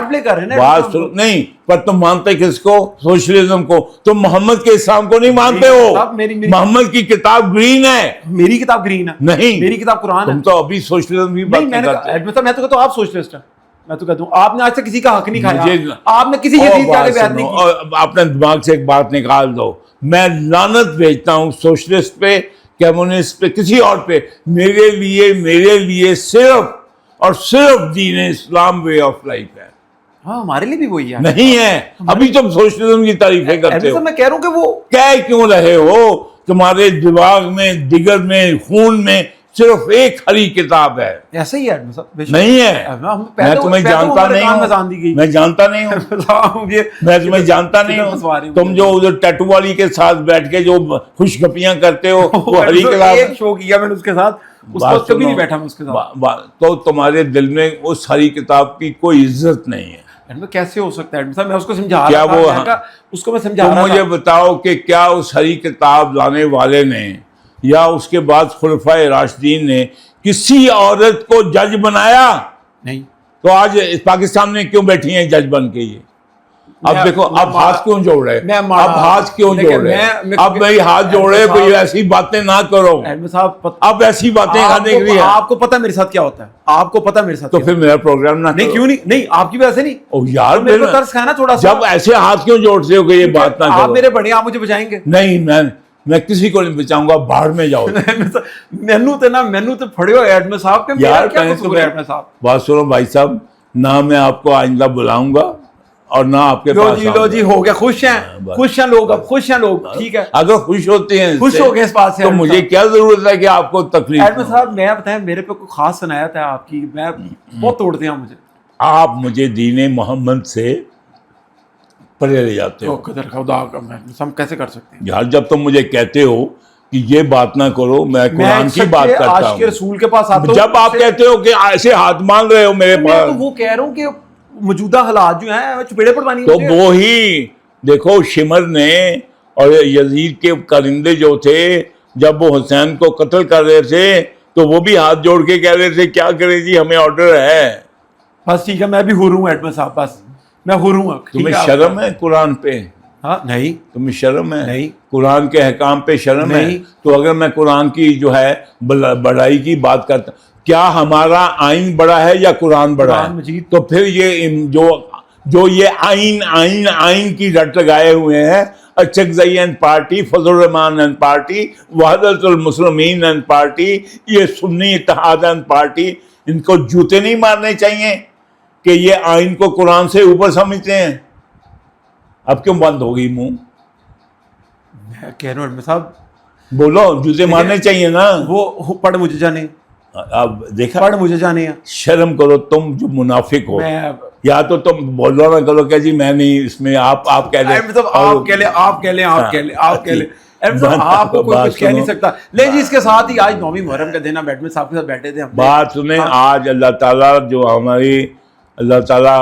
[SPEAKER 1] پلے کر رہے ہیں.
[SPEAKER 2] نہیں, پر تم مانتے کس کو؟ سوشلزم کو. تم محمد کے اسلام کو نہیں مانتے ہو. محمد کی کتاب گرین ہے.
[SPEAKER 1] میری کتاب گرین ہے نہیں, میری کتاب قرآن ہے.
[SPEAKER 2] تم تو ابھی سوشلزم بھی بات کرتے.
[SPEAKER 1] میں تو کہتا ہوں آپ سوشلسٹ ہیں. میں تو کہتا ہوں آپ نے آج تک کسی کا حق نہیں کھایا,
[SPEAKER 2] مجھے-
[SPEAKER 1] آپ نے کسی یزید کے آگے بیعت نہیں کی.
[SPEAKER 2] اور اپنے دماغ سے ایک بات نکال دو, میں لعنت بھیجتا ہوں سوشلسٹ پہ, کمیونسٹ پہ, کسی اور پہ. میرے لیے صرف اور صرف دین اسلام وے آف لائف ہے.
[SPEAKER 1] ہاں ہمارے لیے بھی وہی ہے.
[SPEAKER 2] نہیں ہے, ابھی تم سوشلزم کی تعریفیں کرتے ہو.
[SPEAKER 1] میں کہہ رہا ہوں کہ وہ
[SPEAKER 2] کہہ کیوں رہے ہو؟ تمہارے دماغ میں, جگر میں, خون میں صرف ایک ہری کتاب ہے.
[SPEAKER 1] ایسا ہی ہے ایڈمن صاحب, بے شک.
[SPEAKER 2] نہیں ہے, میں تمہیں جانتا نہیں ہوں, میں جانتا نہیں ہوں, میں تمہیں جانتا نہیں ہوں. تم جو ادھر ٹیٹو والی کے ساتھ بیٹھ کے جو خوش گپیاں کرتے ہو وہ ہری کتاب.
[SPEAKER 1] ایک شو کیا میں نے اس کے ساتھ, اس وقت کبھی نہیں بیٹھا میں اس کے ساتھ.
[SPEAKER 2] تو تمہارے دل میں اس ہری کتاب کی کوئی عزت نہیں ہے.
[SPEAKER 1] کیسے ہو سکتا ہے ایڈمن صاحب؟ میں اس کو سمجھا رہا تھا, اس کو میں سمجھا رہا تھا.
[SPEAKER 2] مجھے بتاؤ کہ کیا اس ہری کتاب لانے والے نے یا اس کے بعد خلفائے راشدین نے کسی عورت کو جج بنایا؟
[SPEAKER 1] نہیں.
[SPEAKER 2] تو آج پاکستان میں کیوں بیٹھی ہیں جج بن کے؟ یہ اب دیکھو, اب ہاتھ کیوں جوڑ رہے, اب ہاتھ کیوں جوڑ رہے, اب میری ہاتھ جوڑ رہے, کوئی ایسی باتیں نہ کرو
[SPEAKER 1] صاحب.
[SPEAKER 2] اب ایسی باتیں کرنے کے لیے
[SPEAKER 1] آپ کو پتا میرے ساتھ کیا ہوتا ہے, آپ کو پتا میرے ساتھ,
[SPEAKER 2] تو پھر میرا پروگرام نہ
[SPEAKER 1] نہیں. کیوں نہیں, نہیں آپ کی وجہ سے نہیں.
[SPEAKER 2] او یار,
[SPEAKER 1] میرے کو ترس کھانا تھوڑا سا.
[SPEAKER 2] جب ایسے ہاتھ کیوں جوڑتے ہو کہ یہ بات نہ کرو؟
[SPEAKER 1] آپ میرے بڑے, آپ مجھے بچائیں گے؟
[SPEAKER 2] نہیں, میں کسی کو نہیں بچاؤں گا, باہر میں جاؤ.
[SPEAKER 1] مینو تو پھڑے ہو ایڈمن صاحب کے.
[SPEAKER 2] یار
[SPEAKER 1] کیا قصور ہے ایڈمن صاحب؟
[SPEAKER 2] بات سنو بھائی صاحب, نہ میں آپ کو آئندہ بلاؤں گا اور نہ آپ کے پاس.
[SPEAKER 1] لو جی ہو گیا, خوش ہیں لوگ, اب خوش ہیں لوگ, ٹھیک ہے.
[SPEAKER 2] اگر خوش ہوتے ہیں,
[SPEAKER 1] خوش ہو گئے اس بات سے,
[SPEAKER 2] تو مجھے کیا ضرورت ہے کہ آپ کو تکلیف.
[SPEAKER 1] ایڈمن صاحب میں بتائیں, میرے پہ کوئی خاص عنایت ہے آپ کی؟ میں بہت توڑتے ہیں مجھے.
[SPEAKER 2] آپ مجھے دین محمد سے پرے لے جاتے ہو.
[SPEAKER 1] قدر خدا کا ہم کیسے کر سکتے ہیں
[SPEAKER 2] یار, جب تم مجھے کہتے ہو کہ یہ بات نہ کرو, میں قرآن کی بات کرتا
[SPEAKER 1] عاشق
[SPEAKER 2] ہوں.
[SPEAKER 1] رسول کے پاس آتا ہوں,
[SPEAKER 2] جب آپ کہتے ہو کہ ایسے ہاتھ مان رہے ہو میرے
[SPEAKER 1] میں
[SPEAKER 2] پاس,
[SPEAKER 1] تو وہ کہہ رہا ہوں کہ موجودہ حالات جو ہیں چپیڑے پڑوانی.
[SPEAKER 2] تو وہی دیکھو, شمر نے اور یزید کے کرندے جو تھے, جب وہ حسین کو قتل کر رہے تھے تو وہ بھی ہاتھ جوڑ کے کہہ رہے تھے کیا کریں جی, ہمیں آرڈر ہے.
[SPEAKER 1] بس ٹھیک ہے, میں بھی ہوں ایڈمن صاحب, بس میں ہوں.
[SPEAKER 2] تمہیں شرم ہے قرآن پہ؟
[SPEAKER 1] ہاں نہیں.
[SPEAKER 2] تمہیں شرم ہے؟
[SPEAKER 1] نہیں.
[SPEAKER 2] قرآن کے احکام پہ شرم ہے؟ تو اگر میں قرآن کی جو ہے بڑائی کی بات کرتا, کیا ہمارا آئین بڑا ہے یا قرآن بڑا ہے؟ تو پھر یہ جو یہ آئین کی رٹ لگائے ہوئے ہیں, Achakzai and party, Fazal Rahman and party, وحدت المسلمین اینڈ پارٹی, یہ سنی اتحاد اینڈ پارٹی, ان کو جوتے نہیں مارنے چاہیے کہ یہ آئین کو قرآن سے اوپر سمجھتے ہیں؟ اب کیوں بند ہو گئی منہ؟
[SPEAKER 1] میں کہہ رہا ہوں صاحب,
[SPEAKER 2] بولو, جوتے مارنے چاہیے نا.
[SPEAKER 1] وہ پڑھ مجھے جانے,
[SPEAKER 2] اب دیکھا,
[SPEAKER 1] پڑھ مجھے جانے.
[SPEAKER 2] شرم کرو تم جو منافق ہو. یا تو تم بولو نہ کرو کہ جی میں نہیں, اس میں آپ کہہ لیں,
[SPEAKER 1] آپ کہہ لیں. آپ کو کوئی کچھ کہہ نہیں سکتا. لے جی, اس کے ساتھ ہی آج 9ویں محرم کا دن ہے, بیٹمن صاحب کے ساتھ بیٹھے تھے.
[SPEAKER 2] بات سنیں, آج اللہ تعالیٰ جو ہماری, اللہ تعالیٰ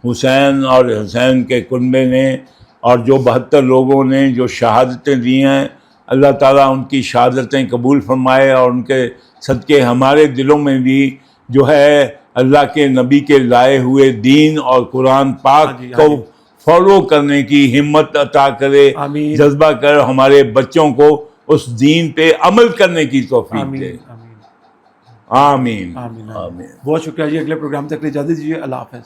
[SPEAKER 2] حسین اور حسین کے کنبے نے اور جو 72 لوگوں نے جو شہادتیں دی ہیں, اللہ تعالیٰ ان کی شہادتیں قبول فرمائے, اور ان کے صدقے ہمارے دلوں میں بھی جو ہے اللہ کے نبی کے لائے ہوئے دین اور قرآن پاک کو فالو کرنے کی ہمت عطا کرے, جذبہ کر ہمارے بچوں کو اس دین پہ عمل کرنے کی توفیق دے. آمین.
[SPEAKER 1] بہت شکریہ جی. اگلے پروگرام تک اجازت دیجیے. اللہ حافظ.